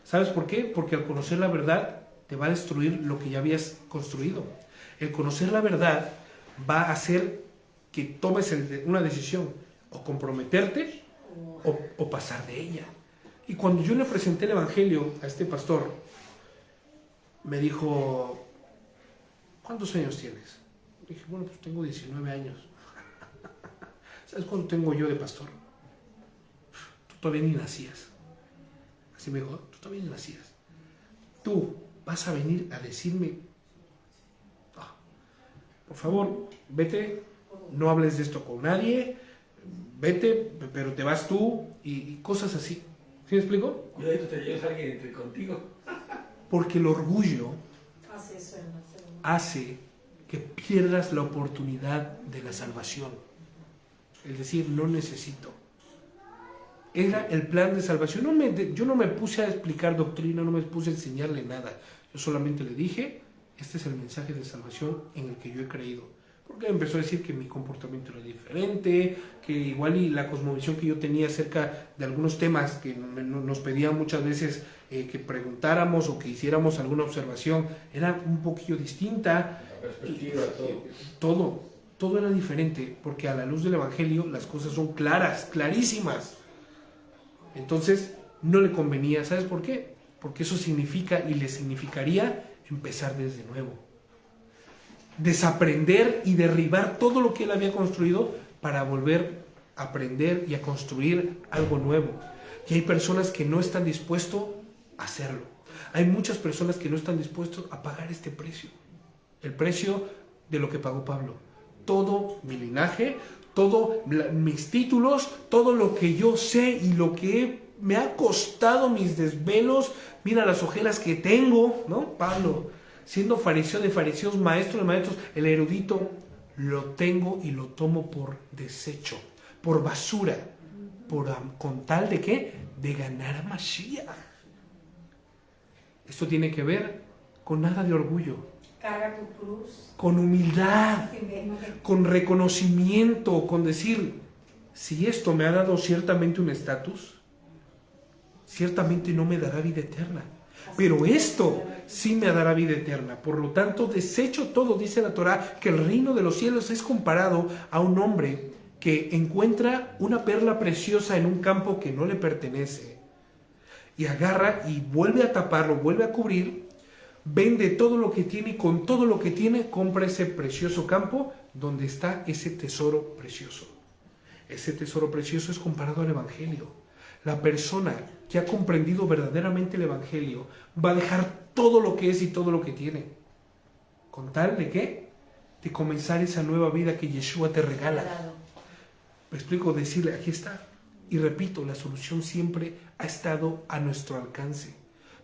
¿Sabes por qué? Porque al conocer la verdad te va a destruir lo que ya habías construido. El conocer la verdad va a hacer que tomes una decisión, o comprometerte o pasar de ella. Y cuando yo le presenté el Evangelio a este pastor, me dijo, ¿cuántos años tienes? Dije, bueno, pues tengo 19 años. ¿Sabes cuánto tengo yo de pastor? Tú todavía ni nacías. Así me dijo, tú todavía ni nacías. Tú vas a venir a decirme, por favor, vete, no hables de esto con nadie, vete, pero te vas tú, y cosas así. ¿Sí me explico? Cuidado, te llevas a alguien entre contigo. Porque el orgullo hace que pierdas la oportunidad de la salvación. Es decir, no necesito. Era el plan de salvación. Yo no me puse a explicar doctrina, no me puse a enseñarle nada. Yo solamente le dije, este es el mensaje de salvación en el que yo he creído. Porque empezó a decir que mi comportamiento era diferente, que igual y la cosmovisión que yo tenía acerca de algunos temas que nos pedían muchas veces que preguntáramos o que hiciéramos alguna observación, era un poquillo distinta. La perspectiva, todo. Todo era diferente, porque a la luz del Evangelio las cosas son claras, clarísimas. Entonces no le convenía, ¿sabes por qué? Porque eso significa y le significaría empezar desde nuevo. Desaprender y derribar todo lo que él había construido para volver a aprender y a construir algo nuevo. Y hay personas que no están dispuestos a hacerlo. Hay muchas personas que no están dispuestos a pagar este precio. El precio de lo que pagó Pablo. Todo mi linaje, todos mis títulos, todo lo que yo sé y lo que me ha costado mis desvelos. Mira las ojeras que tengo, ¿no? Pablo, siendo fariseo de fariseos, maestro de maestros, el erudito, lo tengo y lo tomo por desecho, por basura, con tal de ¿qué? De ganar a Mashiach. Esto tiene que ver con nada de orgullo. Carga tu cruz. Con humildad, con reconocimiento, con decir, si esto me ha dado ciertamente un estatus, ciertamente no me dará vida eterna. Pero esto sí me dará vida eterna. Por lo tanto, desecho todo, dice la Torá, que el reino de los cielos es comparado a un hombre que encuentra una perla preciosa en un campo que no le pertenece y agarra y vuelve a taparlo, vuelve a cubrir, vende todo lo que tiene y con todo lo que tiene compra ese precioso campo donde está ese tesoro precioso. Ese tesoro precioso es comparado al Evangelio. La persona que ha comprendido verdaderamente el Evangelio va a dejar todo lo que es y todo lo que tiene. ¿Con tal de qué? De comenzar esa nueva vida que Yeshua te regala. Me explico, decirle, aquí está. Y repito, la solución siempre ha estado a nuestro alcance.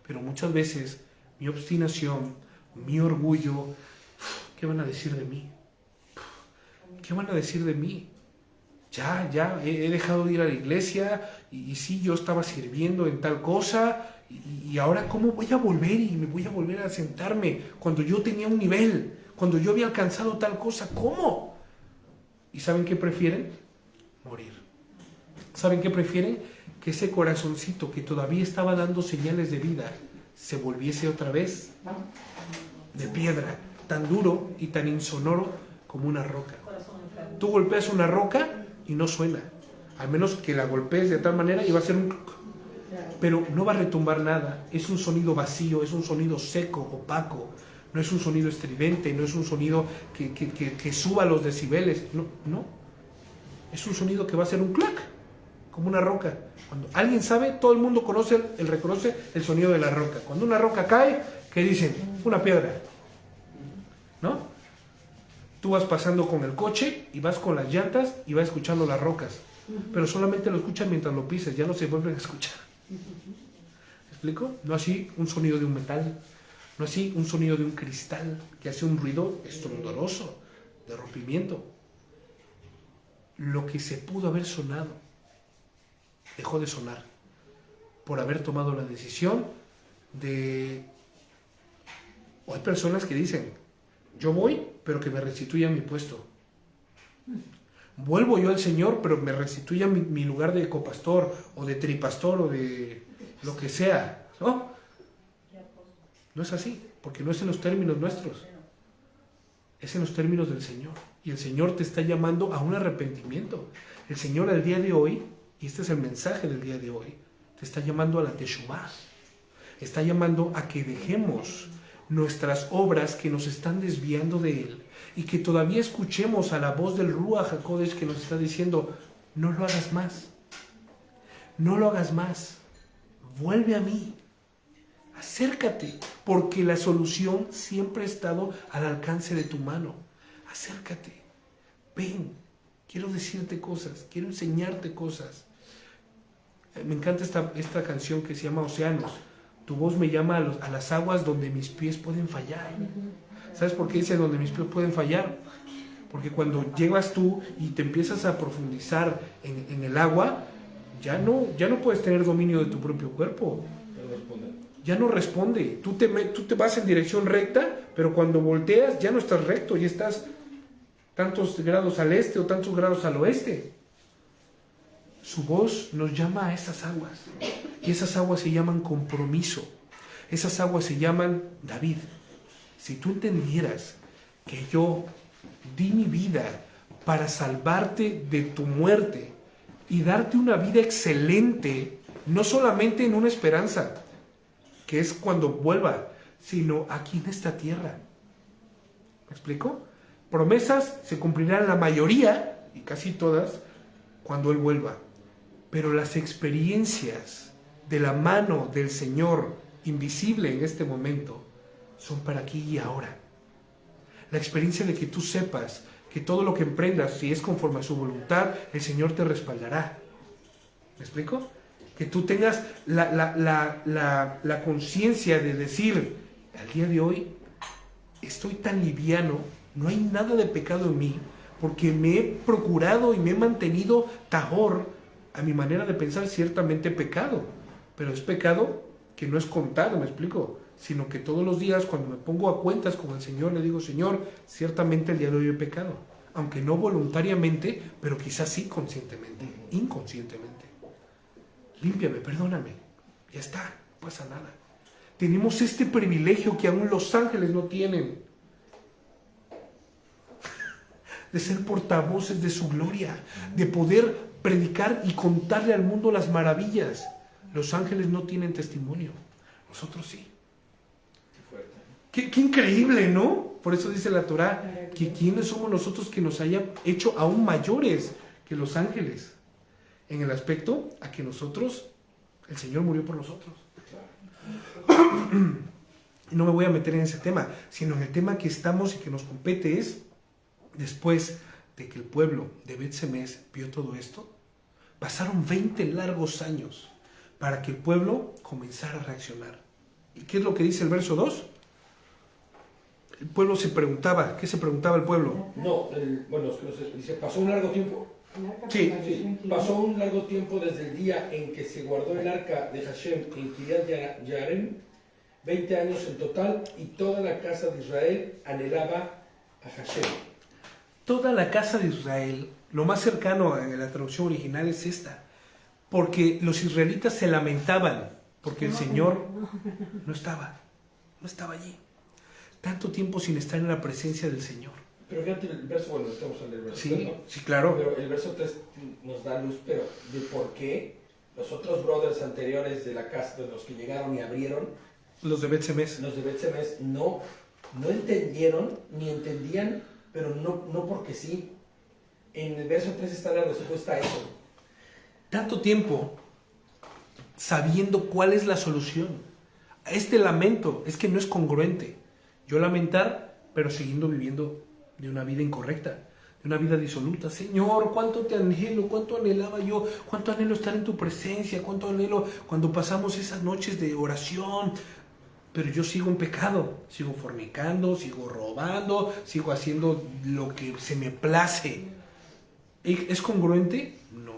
Pero muchas veces mi obstinación, mi orgullo, ¿qué van a decir de mí? ¿Qué van a decir de mí? Ya, he dejado de ir a la iglesia y sí, yo estaba sirviendo en tal cosa y ahora ¿cómo voy a volver y me voy a volver a sentarme cuando yo tenía un nivel, cuando yo había alcanzado tal cosa? ¿Cómo? ¿Y saben qué prefieren? Morir. ¿Saben qué prefieren? Que ese corazoncito que todavía estaba dando señales de vida se volviese otra vez de piedra, tan duro y tan insonoro como una roca. Tú golpeas una roca y no suena, al menos que la golpees de tal manera y va a ser un... pero no va a retumbar nada, es un sonido vacío, es un sonido seco, opaco, no es un sonido estridente, no es un sonido que suba los decibeles, no, es un sonido que va a ser un clac, como una roca. Cuando alguien sabe, todo el mundo reconoce el sonido de la roca. Cuando una roca cae, ¿qué dicen? Una piedra, ¿no? Tú vas pasando con el coche y vas con las llantas y vas escuchando las rocas, pero solamente lo escuchas mientras lo pises, ya no se vuelven a escuchar. ¿Me explico? No así un sonido de un metal, no así un sonido de un cristal que hace un ruido estrondoroso, de rompimiento. Lo que se pudo haber sonado dejó de sonar por haber tomado la decisión de... O hay personas que dicen, yo voy, pero que me restituyan mi puesto. Vuelvo yo al Señor, pero me restituyan mi lugar de copastor, o de tripastor, o de lo que sea. No, no es así, porque no es en los términos nuestros. Es en los términos del Señor. Y el Señor te está llamando a un arrepentimiento. El Señor al día de hoy, y este es el mensaje del día de hoy, te está llamando a la Teshuvah. Está llamando a que dejemos nuestras obras que nos están desviando de Él y que todavía escuchemos a la voz del Ruach HaKodesh que nos está diciendo, no lo hagas más, no lo hagas más, vuelve a mí, acércate, porque la solución siempre ha estado al alcance de tu mano. Acércate, ven, quiero decirte cosas, quiero enseñarte cosas. Me encanta esta canción que se llama Océanos. Tu voz me llama a las aguas donde mis pies pueden fallar. ¿Sabes por qué dice donde mis pies pueden fallar? Porque cuando llegas tú y te empiezas a profundizar en el agua, ya no puedes tener dominio de tu propio cuerpo. No responde. Ya no responde. Tú te vas en dirección recta, pero cuando volteas ya no estás recto, ya estás tantos grados al este o tantos grados al oeste. Su voz nos llama a esas aguas. Y esas aguas se llaman compromiso. Esas aguas se llaman David. Si tú entendieras que yo di mi vida para salvarte de tu muerte y darte una vida excelente, no solamente en una esperanza, que es cuando vuelva, sino aquí en esta tierra. ¿Me explico? Promesas se cumplirán la mayoría, y casi todas, cuando Él vuelva. Pero las experiencias de la mano del Señor, invisible en este momento, son para aquí y ahora. La experiencia de que tú sepas que todo lo que emprendas, si es conforme a su voluntad, el Señor te respaldará. ¿Me explico? Que tú tengas la conciencia de decir, al día de hoy, estoy tan liviano, no hay nada de pecado en mí, porque me he procurado y me he mantenido tajor a mi manera de pensar, ciertamente pecado, pero es pecado que no es contado, ¿me explico? Sino que todos los días cuando me pongo a cuentas con el Señor, le digo, Señor, ciertamente el día de hoy he pecado, aunque no voluntariamente, pero quizás sí conscientemente, inconscientemente. Límpiame, perdóname, ya está, no pasa nada. Tenemos este privilegio que aún los ángeles no tienen, de ser portavoces de su gloria, de poder predicar y contarle al mundo las maravillas. Los ángeles no tienen testimonio, nosotros sí. Qué increíble, ¿no? Por eso dice la Torá, que quiénes somos nosotros que nos haya hecho aún mayores que los ángeles, en el aspecto a que nosotros, el Señor murió por nosotros. No me voy a meter en ese tema, sino en el tema que estamos y que nos compete es, después de que el pueblo de Bet-Semes vio todo esto, pasaron 20 largos años para que el pueblo comenzara a reaccionar. ¿Y qué es lo que dice el verso 2? El pueblo se preguntaba, ¿qué se preguntaba el pueblo? No, bueno, es que no sé, dice, pasó un largo tiempo. Sí. Sí, pasó un largo tiempo desde el día en que se guardó el arca de Hashem en Kiriat Yearim, 20 años en total, y toda la casa de Israel anhelaba a Hashem. Toda la casa de Israel, lo más cercano en la traducción original es esta, porque los israelitas se lamentaban, porque el Señor no estaba allí. Tanto tiempo sin estar en la presencia del Señor. Pero fíjate el verso, bueno, estamos en el verso Sí, 3, ¿no? sí, claro. Pero el verso 3 nos da luz, pero de por qué los otros brothers anteriores de la casa, de los que llegaron y abrieron, Los de Bet-Semes. los de Bet-Semes no entendieron, ni entendían, pero no porque sí. En el verso 3 está la respuesta a eso. Tanto tiempo sabiendo cuál es la solución. Este lamento es que no es congruente. Yo lamentar, pero siguiendo viviendo de una vida incorrecta, de una vida disoluta. Señor, cuánto te anhelo, cuánto anhelaba yo, cuánto anhelo estar en tu presencia, cuánto anhelo cuando pasamos esas noches de oración. Pero yo sigo en pecado, sigo fornicando, sigo robando, sigo haciendo lo que se me place. ¿Es congruente? No.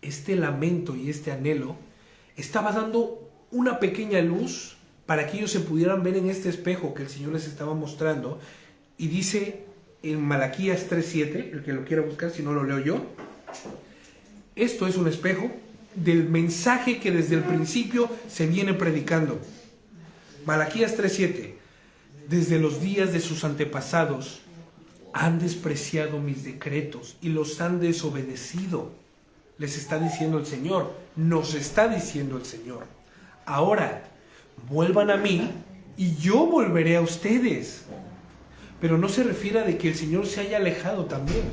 Este lamento y este anhelo estaba dando una pequeña luz para que ellos se pudieran ver en este espejo que el Señor les estaba mostrando. Y dice en Malaquías 3:7, el que lo quiera buscar, si no lo leo yo, esto es un espejo del mensaje que desde el principio se viene predicando. Malaquías 3:7, desde los días de sus antepasados han despreciado mis decretos y los han desobedecido. Les está diciendo el Señor, nos está diciendo el Señor. Ahora, vuelvan a mí y yo volveré a ustedes. Pero no se refiere a de que el Señor se haya alejado también.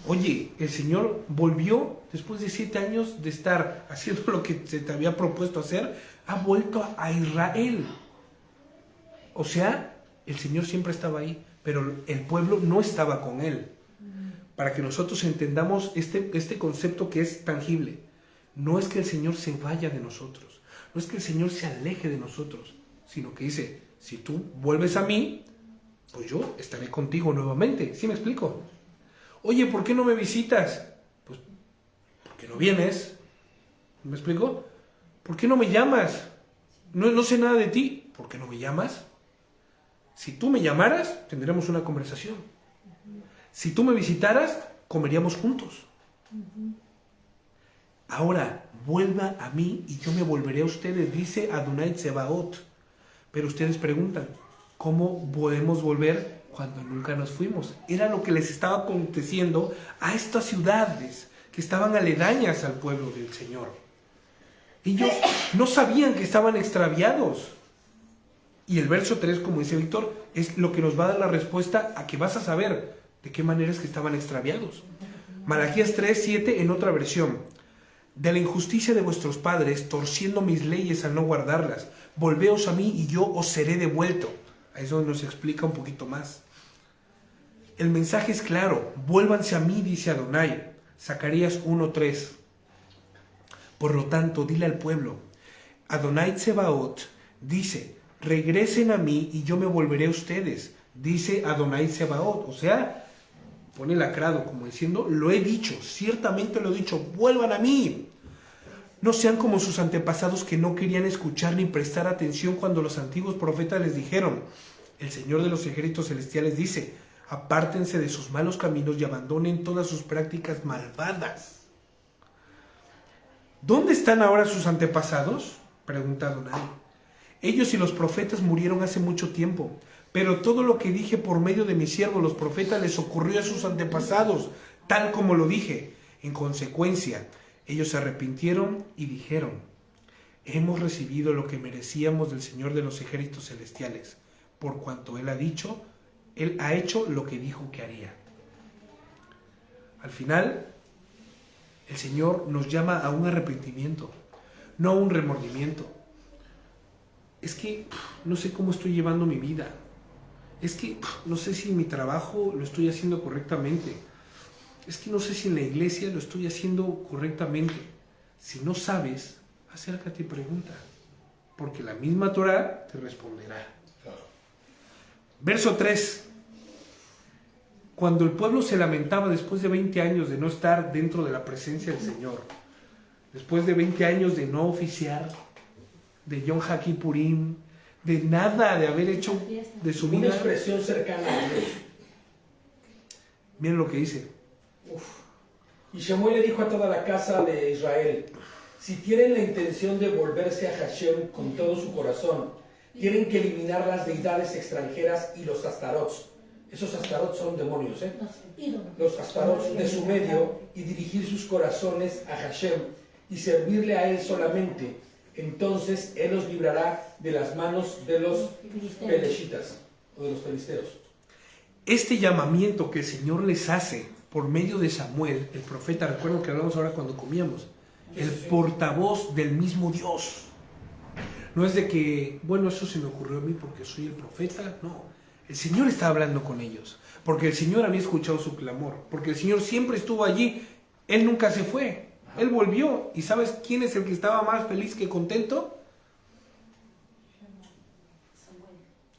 Oye, el Señor volvió después de 7 años de estar haciendo lo que se te había propuesto hacer, ha vuelto a Israel. O sea, el Señor siempre estaba ahí, pero el pueblo no estaba con Él. Para que nosotros entendamos este concepto que es tangible. No es que el Señor se vaya de nosotros, no es que el Señor se aleje de nosotros, sino que dice, si tú vuelves a mí, pues yo estaré contigo nuevamente. ¿Sí me explico? Oye, ¿por qué no me visitas? Pues qué no vienes? ¿Me explico? ¿Por qué no me llamas? No sé nada de ti. ¿Por qué no me llamas? Si tú me llamaras, tendríamos una conversación. Si tú me visitaras, comeríamos juntos. Ahora, vuelva a mí y yo me volveré a ustedes, dice Adonai Tsebaot. Pero ustedes preguntan, ¿cómo podemos volver cuando nunca nos fuimos? Era lo que les estaba aconteciendo a estas ciudades que estaban aledañas al pueblo del Señor. Ellos no sabían que estaban extraviados. Y el verso 3, como dice Víctor, es lo que nos va a dar la respuesta a que vas a saber de qué manera es que estaban extraviados. Malaquías 3:7 en otra versión. De la injusticia de vuestros padres, torciendo mis leyes al no guardarlas, volveos a mí y yo os seré devuelto. Ahí es donde nos explica un poquito más. El mensaje es claro, vuélvanse a mí, dice Adonai. Zacarías 1:3. Por lo tanto, dile al pueblo, Adonai Tsebaot dice, regresen a mí y yo me volveré a ustedes, dice Adonai Tsebaot. O sea, pone lacrado como diciendo, lo he dicho, ciertamente lo he dicho, vuelvan a mí. No sean como sus antepasados que no querían escuchar ni prestar atención cuando los antiguos profetas les dijeron, el Señor de los ejércitos celestiales dice, apártense de sus malos caminos y abandonen todas sus prácticas malvadas. ¿Dónde están ahora sus antepasados? Pregunta Adonai. Ellos y los profetas murieron hace mucho tiempo, pero todo lo que dije por medio de mis siervos, los profetas, les ocurrió a sus antepasados, tal como lo dije. En consecuencia, ellos se arrepintieron y dijeron, hemos recibido lo que merecíamos del Señor de los ejércitos celestiales, por cuanto Él ha hecho lo que dijo que haría. Al final, el Señor nos llama a un arrepentimiento, no a un remordimiento. Es que no sé cómo estoy llevando mi vida. Es que no sé si en mi trabajo lo estoy haciendo correctamente. Es que no sé si en la iglesia lo estoy haciendo correctamente. Si no sabes, acércate y pregunta, porque la misma Torah te responderá. Verso 3. Cuando el pueblo se lamentaba después de 20 años de no estar dentro de la presencia del Señor, después de 20 años de no oficiar, de Yom HaKippurim, de nada, de haber hecho de su vida. Una expresión cercana a Dios. Miren lo que dice. Y Shemuel le dijo a toda la casa de Israel, si tienen la intención de volverse a Hashem con todo su corazón, tienen que eliminar las deidades extranjeras y los astarots. Esos astarots son demonios, ¿eh? Los astarots de su medio, y dirigir sus corazones a Hashem y servirle a Él solamente. Entonces Él los librará de las manos de los peleshitas o de los filisteos. Este llamamiento que el Señor les hace por medio de Samuel, el profeta, recuerdo que hablamos ahora cuando comíamos, el portavoz del mismo Dios. No es de que, bueno, eso se me ocurrió a mí porque soy el profeta, no. El Señor está hablando con ellos, porque el Señor había escuchado su clamor, porque el Señor siempre estuvo allí, Él nunca se fue, Él volvió. ¿Y sabes quién es el que estaba más feliz que contento?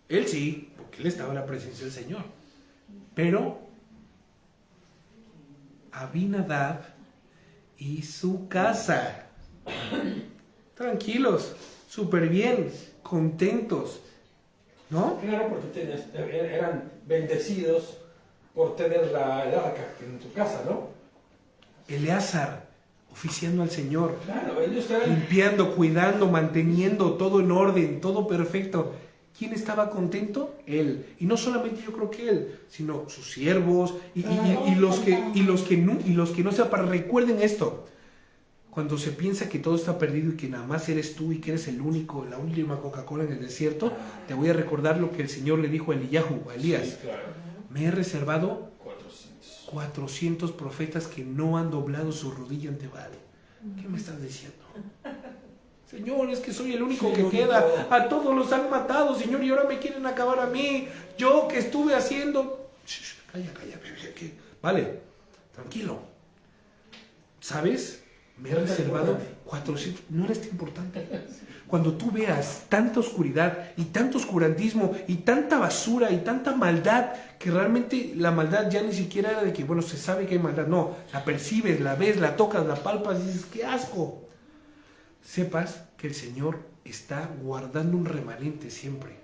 Él sí, porque Él estaba en la presencia del Señor. Pero Abinadab y su casa, tranquilos, súper bien, contentos, ¿no? Claro, porque eran bendecidos por tener el arca en su casa, ¿no? Eleazar, oficiando al Señor, Claro, ellos eran... limpiando, cuidando, manteniendo todo en orden, todo perfecto. ¿Quién estaba contento? Él. Y no solamente yo creo que él, sino sus siervos y los que no sepan. Recuerden esto. Cuando se piensa que todo está perdido y que nada más eres tú y que eres el único, la última Coca-Cola en el desierto, te voy a recordar lo que el Señor le dijo a Eliyahu, a Elías. Sí, claro. Me he reservado 400. 400 profetas que no han doblado su rodilla ante Baal. ¿Qué me estás diciendo? Señor, es que soy el único que queda. A todos los han matado, Señor, y ahora me quieren acabar a mí. Yo que estuve haciendo... Calla. Vale, tranquilo. ¿Sabes? Me he reservado 400... No eres importante. Cuando tú veas tanta oscuridad y tanto oscurantismo y tanta basura y tanta maldad, que realmente la maldad ya ni siquiera era de que, bueno, se sabe que hay maldad, no, la percibes, la ves, la tocas, la palpas y dices, ¡qué asco! Sepas que el Señor está guardando un remanente siempre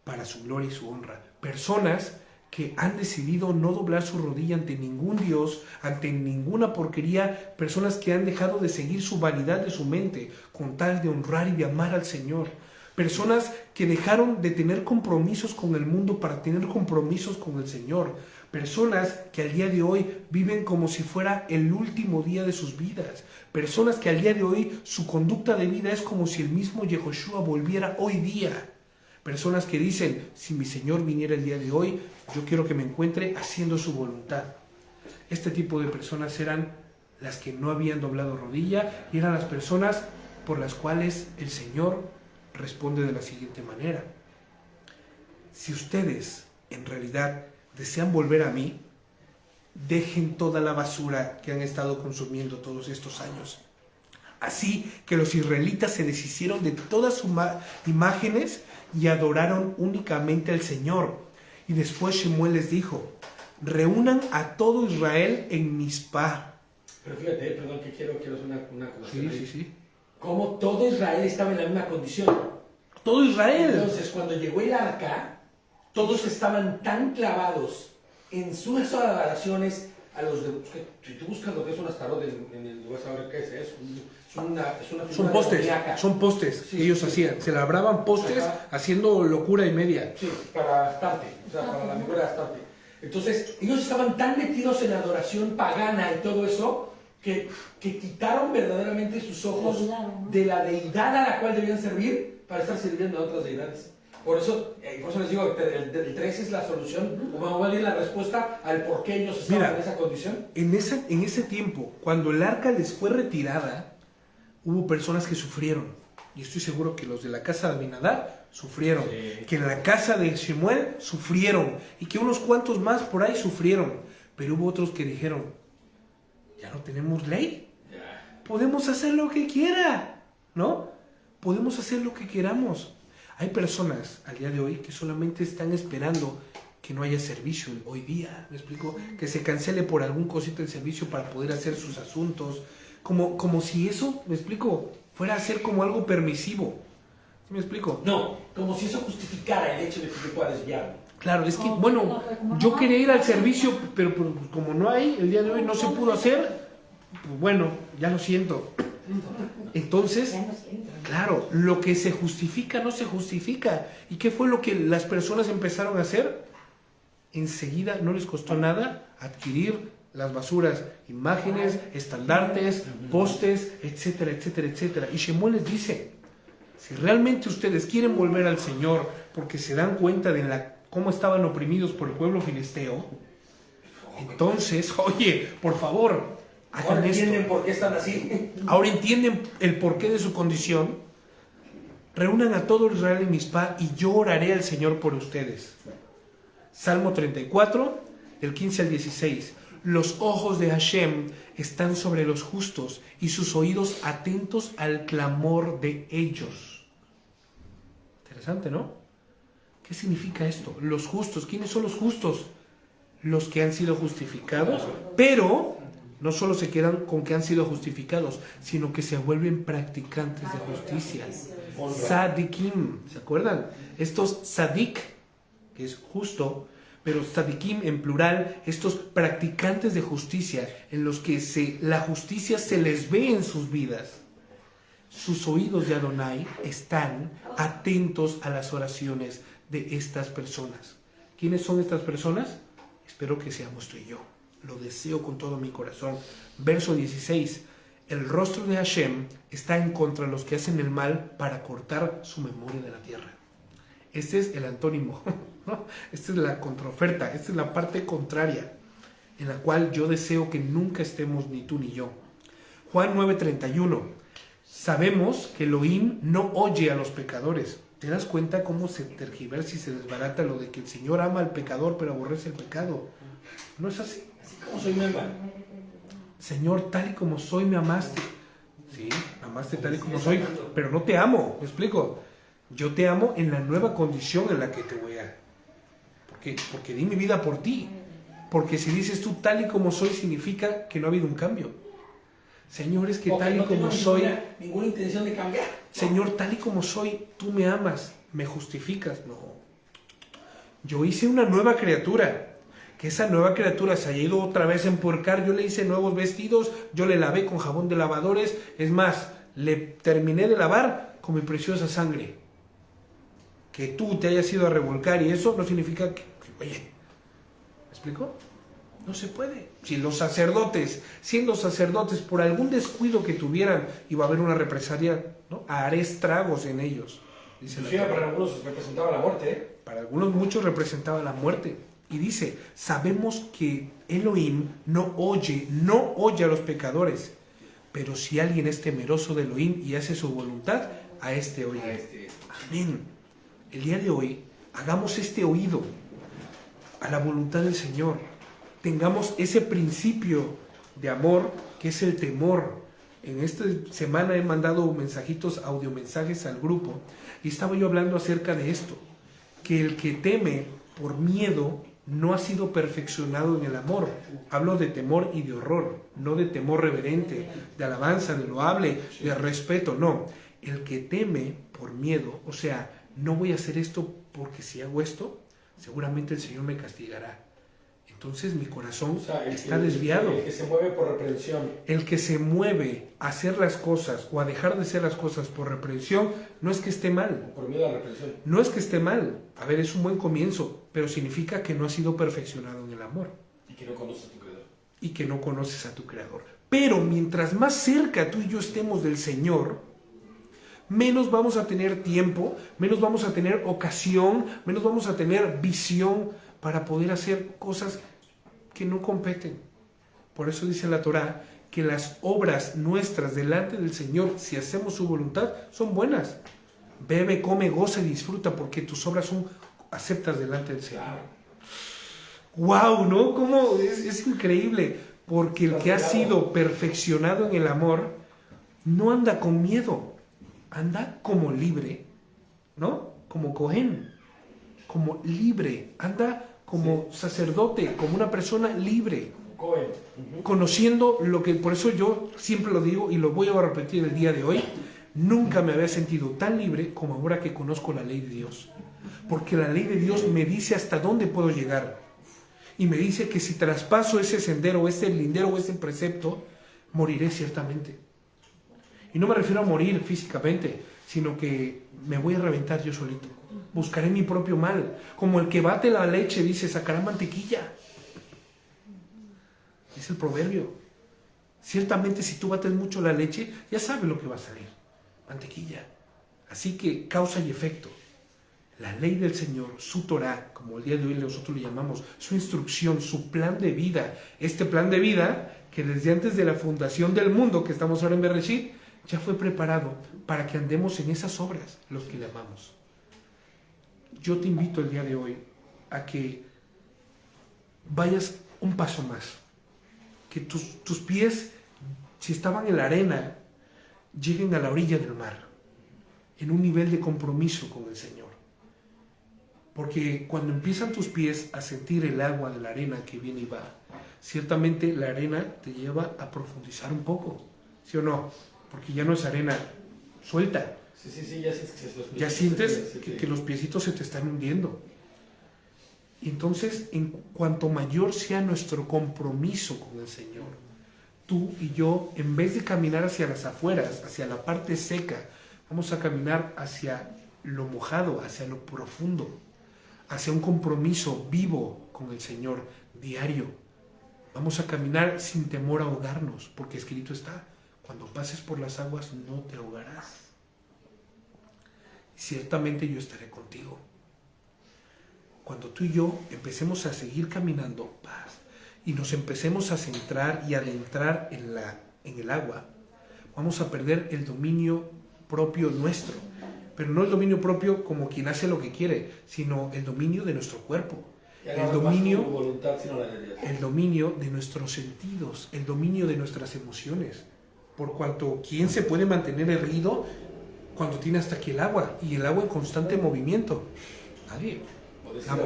para su gloria y su honra. Personas que han decidido no doblar su rodilla ante ningún Dios, ante ninguna porquería, personas que han dejado de seguir su vanidad de su mente con tal de honrar y de amar al Señor, personas que dejaron de tener compromisos con el mundo para tener compromisos con el Señor, personas que al día de hoy viven como si fuera el último día de sus vidas, personas que al día de hoy su conducta de vida es como si el mismo Yehoshua volviera hoy día. Personas que dicen, si mi Señor viniera el día de hoy, yo quiero que me encuentre haciendo su voluntad. Este tipo de personas eran las que no habían doblado rodilla y eran las personas por las cuales el Señor responde de la siguiente manera. Si ustedes en realidad desean volver a mí, dejen toda la basura que han estado consumiendo todos estos años. Así que los israelitas se deshicieron de todas sus imágenes y adoraron únicamente al Señor. Y después Shemuel les dijo, reúnan a todo Israel en Mizpah. Pero fíjate, perdón, que quiero hacer una acotación. Sí. Como todo Israel estaba en la misma condición. Todo Israel. Entonces, cuando llegó el arca, todos estaban tan clavados en sus adoraciones a los de... Si tú buscas lo que es un astarot en el lugar, saber qué es eso. Es una Son postes, son postes que ellos hacían. Se labraban postes haciendo locura y media. Sí, para Astarte, o sea, para la figura de Astarte. Entonces, ellos estaban tan metidos en la adoración pagana y todo eso, que quitaron verdaderamente sus ojos de la deidad a la cual debían servir para estar sirviendo a otras deidades. Por eso les digo, el 3 es la solución, o vamos a ver la respuesta al por qué ellos estaban en esa condición. En ese tiempo, cuando el arca les fue retirada, hubo personas que sufrieron. Y estoy seguro que los de la casa de Abinadab sufrieron. Sí. Que en la casa de Shemuel sufrieron. Y que unos cuantos más por ahí sufrieron. Pero hubo otros que dijeron, ya no tenemos ley. Podemos hacer lo que quiera, ¿no? Podemos hacer lo que queramos. Hay personas al día de hoy que solamente están esperando que no haya servicio hoy día, ¿me explico? Que se cancele por algún cosito el servicio para poder hacer sus asuntos, como si eso, ¿me explico?, fuera a ser como algo permisivo, ¿sí me explico? No, como si eso justificara el hecho de que te puedas desviar. Claro, es que, bueno, yo quería ir al servicio, pero como no hay, el día de hoy no se pudo hacer, pues bueno, ya lo siento. Entonces, claro, lo que se justifica no se justifica. ¿Y qué fue lo que las personas empezaron a hacer? Enseguida no les costó nada adquirir las basuras, imágenes, estandartes, postes, etcétera, etcétera, etcétera. Y Shemuel les dice, si realmente ustedes quieren volver al Señor porque se dan cuenta de cómo estaban oprimidos por el pueblo filisteo, entonces, oye, por favor, ahora entienden por qué están así. Ahora entienden el porqué de su condición. Reúnan a todo Israel en Mizpah y yo oraré al Señor por ustedes. Salmo 34, del 15 al 16. Los ojos de Hashem están sobre los justos y sus oídos atentos al clamor de ellos. Interesante, ¿no? ¿Qué significa esto? Los justos. ¿Quiénes son los justos? Los que han sido justificados, pero no solo se quedan con que han sido justificados, sino que se vuelven practicantes de justicia. Sadikim, ¿se acuerdan? Estos sadik, que es justo, pero sadikim en plural, estos practicantes de justicia, en los que la justicia se les ve en sus vidas. Sus oídos de Adonai están atentos a las oraciones de estas personas. ¿Quiénes son estas personas? Espero que seamos tú y yo. Lo deseo con todo mi corazón. Verso 16. El rostro de Hashem está en contra de los que hacen el mal para cortar su memoria de la tierra. Este es el antónimo, ¿no? Esta es la contraoferta, esta es la parte contraria, en la cual yo deseo que nunca estemos ni tú ni yo. Juan 9:31. Sabemos que Elohim no oye a los pecadores. ¿Te das cuenta cómo se tergiversa y se desbarata lo de que el Señor ama al pecador pero aborrece el pecado? No es así. Así como soy, me aman. Señor, tal y como soy me amaste. Sí, amaste tal y como soy, pero no te amo, ¿me explico? Yo te amo en la nueva condición en la que te voy a... Porque di mi vida por ti. Porque si dices tú tal y como soy, significa que no ha habido un cambio. Señor, es que tal y como soy... Ninguna intención de cambiar. Señor, tal y como soy, tú me amas, me justificas. No. Yo hice una nueva criatura. Que esa nueva criatura se haya ido otra vez a empuercar. Yo le hice nuevos vestidos, yo le lavé con jabón de lavadores. Es más, le terminé de lavar con mi preciosa sangre. Que tú te hayas ido a revolcar y eso no significa que oye, ¿me explico? No se puede. Si los sacerdotes, siendo sacerdotes, por algún descuido que tuvieran, iba a haber una represalia, ¿no? Haré estragos en ellos. Dice la Torá. Para algunos representaba la muerte, ¿eh? Para algunos, muchos representaba la muerte. Y dice, sabemos que Elohim no oye a los pecadores, pero si alguien es temeroso de Elohim y hace su voluntad, a este oye. Amén. El día de hoy, hagamos este oído a la voluntad del Señor. Tengamos ese principio de amor que es el temor. En esta semana he mandado mensajitos, audiomensajes al grupo y estaba yo hablando acerca de esto, que el que teme por miedo no ha sido perfeccionado en el amor. Hablo de temor y de horror, no de temor reverente, de alabanza, de loable, de respeto, no. El que teme por miedo, o sea, no voy a hacer esto porque si hago esto, seguramente el Señor me castigará. Entonces mi corazón está desviado. El que se mueve por reprensión. El que se mueve a hacer las cosas o a dejar de hacer las cosas por reprensión, no es que esté mal. Por miedo a la reprensión. No es que esté mal. A ver, es un buen comienzo, pero significa que no ha sido perfeccionado en el amor. Y que no conoces a tu Creador. Y que no conoces a tu Creador. Pero mientras más cerca tú y yo estemos del Señor, menos vamos a tener tiempo, menos vamos a tener ocasión, menos vamos a tener visión para poder hacer cosas que no competen. Por eso dice la Torá que las obras nuestras delante del Señor, si hacemos su voluntad, son buenas. Bebe, come, goza y disfruta porque tus obras son aceptas delante del Señor. ¡Wow! ¿No? ¿Cómo? Es increíble. Porque el que ha sido perfeccionado en el amor no anda con miedo, anda como libre, ¿no? Como Cohen, como libre, anda como sacerdote, como una persona libre, conociendo lo que, por eso yo siempre lo digo y lo voy a repetir el día de hoy, nunca me había sentido tan libre como ahora que conozco la ley de Dios, porque la ley de Dios me dice hasta dónde puedo llegar, y me dice que si traspaso ese sendero, ese lindero o ese precepto, moriré ciertamente. Y no me refiero a morir físicamente, sino que me voy a reventar yo solito. Buscaré mi propio mal. Como el que bate la leche, dice, sacará mantequilla. Es el proverbio. Ciertamente si tú bates mucho la leche, ya sabes lo que va a salir. Mantequilla. Así que causa y efecto. La ley del Señor, su Torah, como el día de hoy nosotros le llamamos, su instrucción, su plan de vida. Este plan de vida que desde antes de la fundación del mundo, que estamos ahora en Bereshit, ya fue preparado para que andemos en esas obras, los que le amamos. Yo te invito el día de hoy a que vayas un paso más, que tus pies, si estaban en la arena, lleguen a la orilla del mar, en un nivel de compromiso con el Señor. Porque cuando empiezan tus pies a sentir el agua de la arena que viene y va, ciertamente la arena te lleva a profundizar un poco, ¿sí o no? Porque ya no es arena suelta. Sí, ya sientes que los piecitos se te están hundiendo. Y entonces, en cuanto mayor sea nuestro compromiso con el Señor, tú y yo, en vez de caminar hacia las afueras, hacia la parte seca, vamos a caminar hacia lo mojado, hacia lo profundo, hacia un compromiso vivo con el Señor, diario. Vamos a caminar sin temor a ahogarnos, porque escrito está, cuando pases por las aguas no te ahogarás. Ciertamente yo estaré contigo. Cuando tú y yo empecemos a seguir caminando paz y nos empecemos a centrar y adentrar en el agua, vamos a perder el dominio propio nuestro. Pero no el dominio propio como quien hace lo que quiere, sino el dominio de nuestro cuerpo. El dominio de nuestros sentidos, el dominio de nuestras emociones. Por cuanto, ¿quién se puede mantener erguido cuando tiene hasta aquí el agua? Y el agua en constante movimiento. Nadie.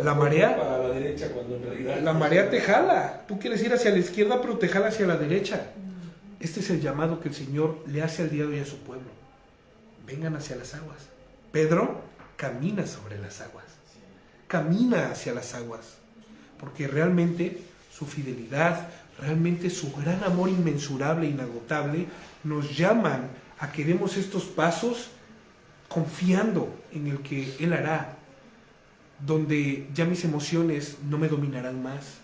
La marea, para la derecha cuando en realidad la marea te jala. Tú quieres ir hacia la izquierda, pero te jala hacia la derecha. Este es el llamado que el Señor le hace al día de hoy a su pueblo. Vengan hacia las aguas. Pedro camina sobre las aguas. Camina hacia las aguas. Porque realmente su fidelidad, realmente su gran amor inmensurable e inagotable nos llaman a que demos estos pasos confiando en el que Él hará, donde ya mis emociones no me dominarán más,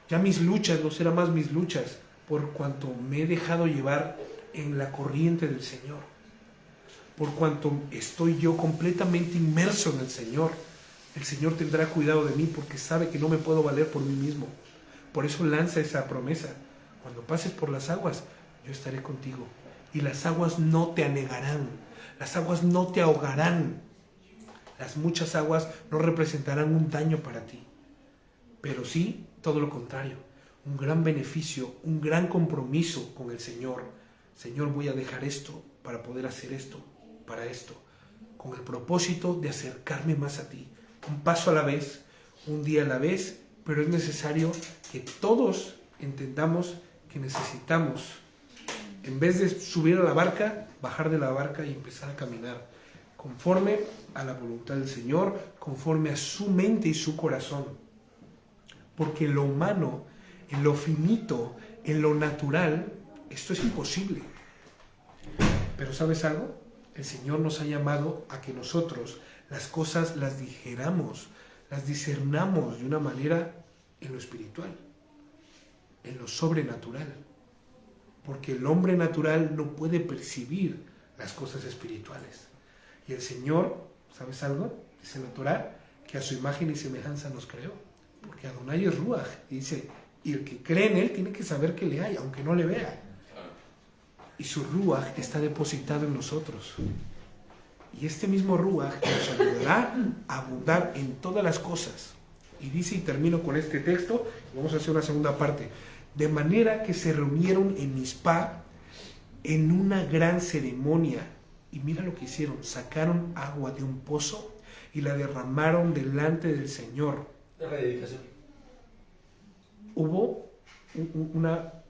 ya mis luchas no serán más mis luchas, por cuanto me he dejado llevar en la corriente del Señor, por cuanto estoy yo completamente inmerso en el Señor. El Señor tendrá cuidado de mí porque sabe que no me puedo valer por mí mismo. Por eso lanza esa promesa: cuando pases por las aguas, yo estaré contigo, y las aguas no te anegarán, las aguas no te ahogarán. Las muchas aguas no representarán un daño para ti, pero sí todo lo contrario, un gran beneficio, un gran compromiso con el Señor. Señor, voy a dejar esto para poder hacer esto, para esto, con el propósito de acercarme más a ti, un paso a la vez, un día a la vez, pero es necesario que todos entendamos que necesitamos, en vez de subir a la barca, bajar de la barca y empezar a caminar conforme a la voluntad del Señor, conforme a su mente y su corazón. Porque en lo humano, en lo finito, en lo natural, esto es imposible. Pero ¿sabes algo? El Señor nos ha llamado a que nosotros las cosas las digeramos, las discernamos de una manera en lo espiritual, en lo sobrenatural. Porque el hombre natural no puede percibir las cosas espirituales. Y el Señor, ¿sabes algo? Dice la Torá, que a su imagen y semejanza nos creó. Porque Adonai es Ruach. Y dice, y el que cree en Él tiene que saber que le hay, aunque no le vea. Y su Ruach está depositado en nosotros. Y este mismo Ruach nos ayudará a abundar en todas las cosas. Y dice, y termino con este texto, y vamos a hacer una segunda parte. De manera que se reunieron en Mizpah en una gran ceremonia. Y mira lo que hicieron, sacaron agua de un pozo y la derramaron delante del Señor. La rededicación. Hubo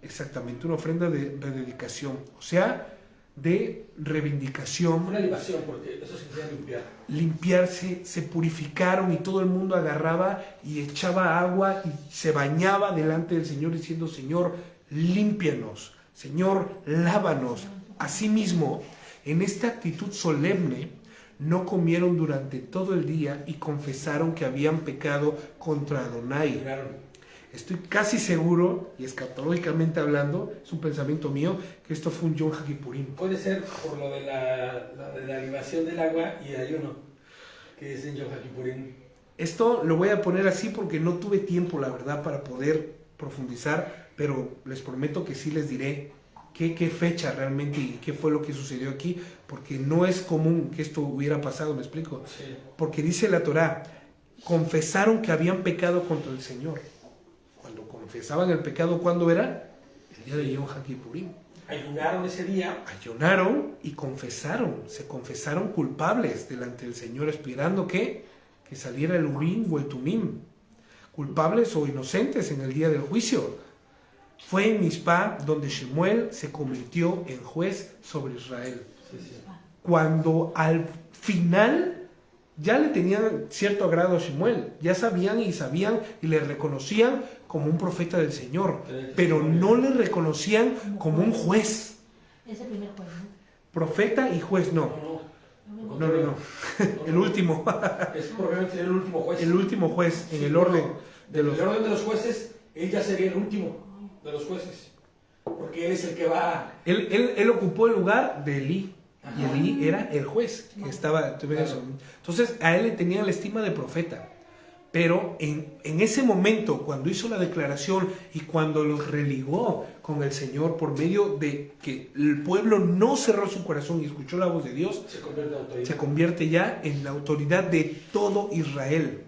exactamente una ofrenda de rededicación, o sea, de reivindicación. Una libación, porque eso significa limpiar. Limpiarse, se purificaron y todo el mundo agarraba y echaba agua y se bañaba delante del Señor diciendo: Señor, límpianos, Señor, lávanos. Asimismo, en esta actitud solemne, no comieron durante todo el día y confesaron que habían pecado contra Adonai. Estoy casi seguro, y escatológicamente hablando, es un pensamiento mío, que esto fue un Yom HaKippurim. Puede ser por lo de la libación del agua y el ayuno, que es en Yom HaKippurim. Esto lo voy a poner así porque no tuve tiempo, la verdad, para poder profundizar, pero les prometo que sí les diré qué fecha realmente y qué fue lo que sucedió aquí, porque no es común que esto hubiera pasado, ¿me explico? Sí. Porque dice la Torá, confesaron que habían pecado contra el Señor. Cuando confesaban el pecado, ¿cuándo era? El día de Yom HaKippurim. Ayunaron ese día. Ayunaron y confesaron, se confesaron culpables delante del Señor, esperando que saliera el Urim o el Tumim, culpables o inocentes en el día del juicio. Fue en Mizpah donde Shemuel se convirtió en juez sobre Israel. Sí, sí. Cuando al final ya le tenían cierto agrado a Shemuel, ya sabían y le reconocían como un profeta del Señor, pero no le reconocían como un juez. Es el primer juez, ¿no? Profeta y juez no. No. El último. Es probablemente el último juez. El último juez en el orden de los... En el orden de los jueces, él ya sería el último de los jueces. Porque él es el que va... Él ocupó el lugar de Elí. Y Ajá. Elí era el juez que estaba... Entonces a él le tenían la estima de profeta. Pero en ese momento, cuando hizo la declaración y cuando los religó con el Señor por medio de que el pueblo no cerró su corazón y escuchó la voz de Dios, se convierte ya en la autoridad de todo Israel.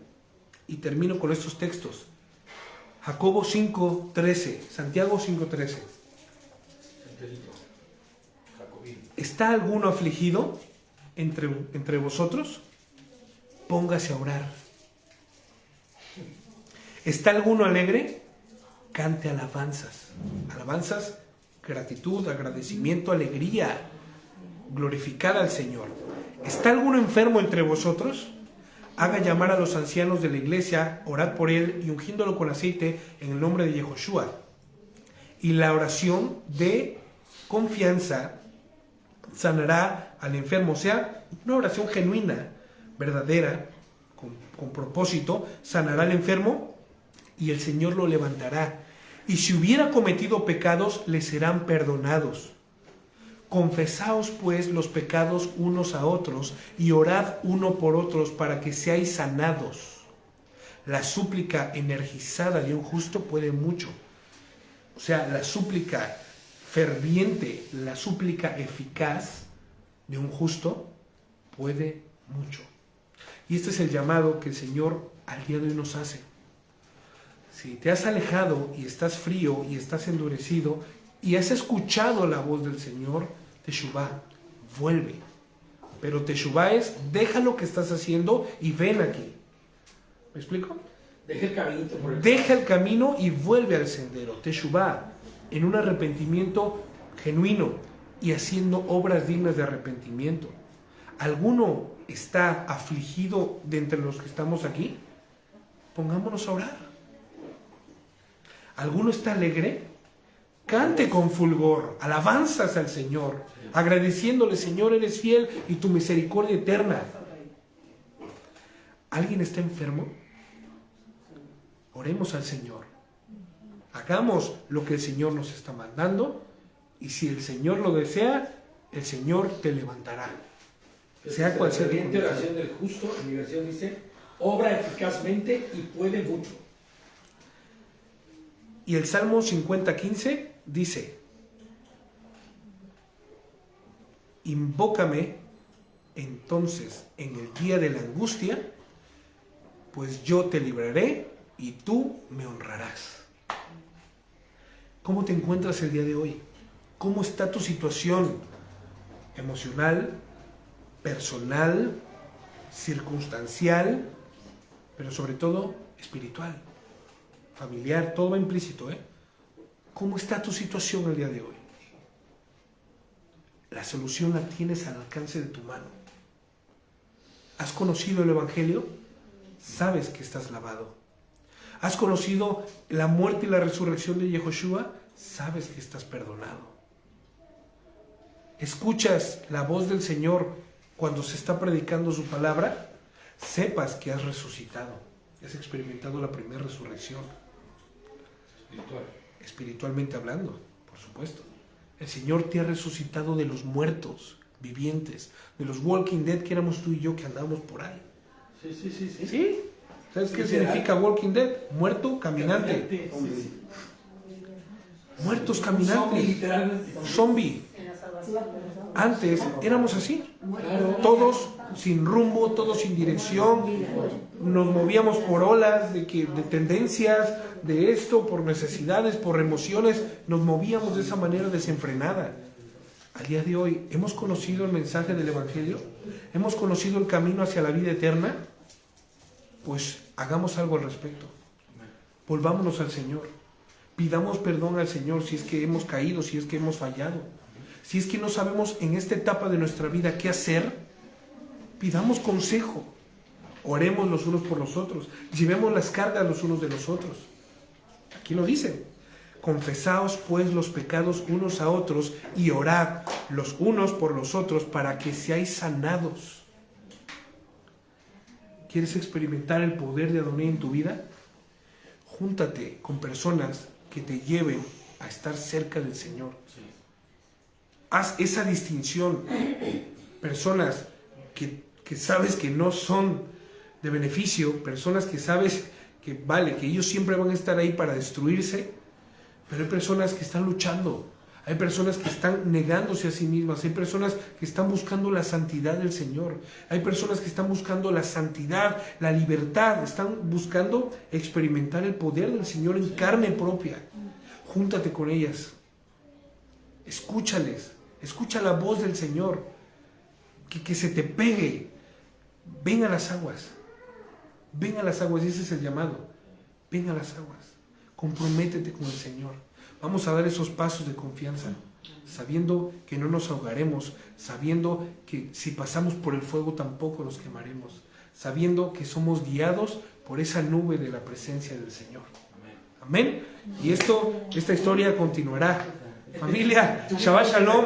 Y termino con estos textos. Jacobo 5:13, Santiago 5:13. ¿Está alguno afligido entre vosotros? Póngase a orar. ¿Está alguno alegre? Cante alabanzas. Alabanzas, gratitud, agradecimiento, alegría. Glorificar al Señor. ¿Está alguno enfermo entre vosotros? Haga llamar a los ancianos de la iglesia, orad por él y ungíndolo con aceite en el nombre de Yehoshua. Y la oración de confianza sanará al enfermo, o sea, una oración genuina, verdadera, con propósito, sanará al enfermo y el Señor lo levantará. Y si hubiera cometido pecados, le serán perdonados. Confesaos pues los pecados unos a otros y orad uno por otros para que seáis sanados. La súplica energizada de un justo puede mucho. O sea, la súplica ferviente, la súplica eficaz de un justo puede mucho. Y este es el llamado que el Señor al día de hoy nos hace. Si te has alejado y estás frío y estás endurecido y has escuchado la voz del Señor, Teshuvá, vuelve. Pero Teshuvá es, deja lo que estás haciendo y ven aquí. ¿Me explico? Deja el camino y vuelve al sendero. Teshuvá, en un arrepentimiento genuino y haciendo obras dignas de arrepentimiento. ¿Alguno está afligido de entre los que estamos aquí? Pongámonos a orar. ¿Alguno está alegre? Cante con fulgor, alabanzas al Señor, agradeciéndole: Señor, eres fiel y tu misericordia eterna. ¿Alguien está enfermo? Oremos al Señor. Hagamos lo que el Señor nos está mandando, y si el Señor lo desea, el Señor te levantará. Sea cual sea. La oración del justo, en mi versión dice, obra eficazmente y puede mucho. Y el Salmo 50:15 dice: invócame entonces en el día de la angustia, pues yo te libraré y tú me honrarás. ¿Cómo te encuentras el día de hoy? ¿Cómo está tu situación emocional, personal, circunstancial, pero sobre todo espiritual, familiar? Todo va implícito, ¿eh? ¿Cómo está tu situación el día de hoy? La solución la tienes al alcance de tu mano. ¿Has conocido el Evangelio? Sabes que estás lavado. ¿Has conocido la muerte y la resurrección de Yehoshua? Sabes que estás perdonado. ¿Escuchas la voz del Señor cuando se está predicando su palabra? Sepas que has resucitado. Has experimentado la primera resurrección. Espiritualmente hablando, por supuesto. El Señor te ha resucitado de los muertos vivientes, de los Walking Dead que éramos tú y yo, que andábamos por ahí. Sí. ¿Sí? ¿Sabes qué significa Walking Dead? Muerto, caminante. Muertos caminantes. Zombie. Antes éramos así. Todos sin rumbo, todos sin dirección. Nos movíamos por olas de tendencias, de esto, por necesidades, por emociones. Nos movíamos de esa manera desenfrenada. Al día de hoy, ¿hemos conocido el mensaje del Evangelio? ¿Hemos conocido el camino hacia la vida eterna? Pues hagamos algo al respecto. Volvámonos al Señor. Pidamos perdón al Señor si es que hemos caído, si es que hemos fallado. Si es que no sabemos en esta etapa de nuestra vida qué hacer, pidamos consejo. Oremos los unos por los otros. Llevemos las cargas los unos de los otros. Aquí lo dice: confesaos pues los pecados unos a otros y orad los unos por los otros para que seáis sanados. ¿Quieres experimentar el poder de Adonai en tu vida? Júntate con personas que te lleven a estar cerca del Señor. Haz esa distinción. Personas que sabes que no son de beneficio, personas que sabes que que ellos siempre van a estar ahí para destruirse, pero hay personas que están luchando, hay personas que están negándose a sí mismas, hay personas que están buscando la santidad del Señor, hay personas que están buscando la santidad, la libertad, están buscando experimentar el poder del Señor en carne propia. Júntate con ellas, escúchales, Escucha la voz del Señor. Que se te pegue. Ven a las aguas. Ven a las aguas. Y ese es el llamado. Ven a las aguas. Comprométete con el Señor. Vamos a dar esos pasos de confianza, sabiendo que no nos ahogaremos, sabiendo que si pasamos por el fuego tampoco nos quemaremos, sabiendo que somos guiados por esa nube de la presencia del Señor. Amén. Y esta historia continuará. Familia, Shabbat Shalom.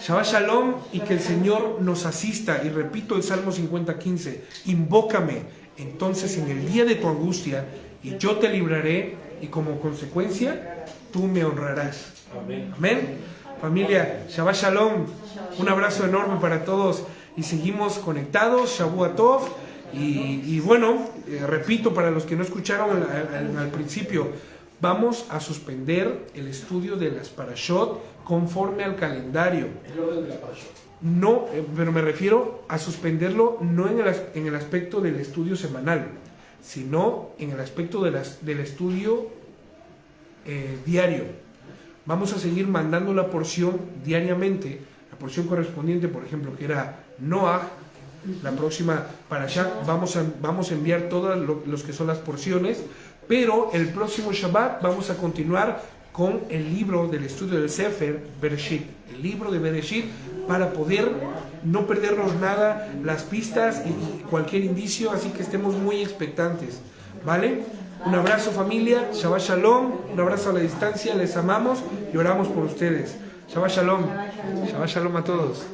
Shabbat Shalom, y que el Señor nos asista. Y repito el Salmo 50:15, invócame entonces en el día de tu angustia y yo te libraré, y como consecuencia tú me honrarás. Amén. Amén. Familia, Shabbat Shalom. Un abrazo enorme para todos y seguimos conectados. Shavua Tov. Y bueno, repito para los que no escucharon al principio, vamos a suspender el estudio de las parashot conforme al calendario. El orden de la parashot. No, pero me refiero a suspenderlo no en el aspecto del estudio semanal, sino en el aspecto del estudio diario. Vamos a seguir mandando la porción diariamente, la porción correspondiente, por ejemplo, que era Noah. La próxima parashá vamos a enviar todas los que son las porciones, pero el próximo Shabbat vamos a continuar con el libro del estudio del Sefer Bereshit, el libro de Bereshit, para poder no perdernos nada, las pistas y cualquier indicio, así que estemos muy expectantes, ¿vale? Un abrazo, familia, Shabbat Shalom, un abrazo a la distancia, les amamos y oramos por ustedes. Shabbat Shalom, Shabbat Shalom a todos.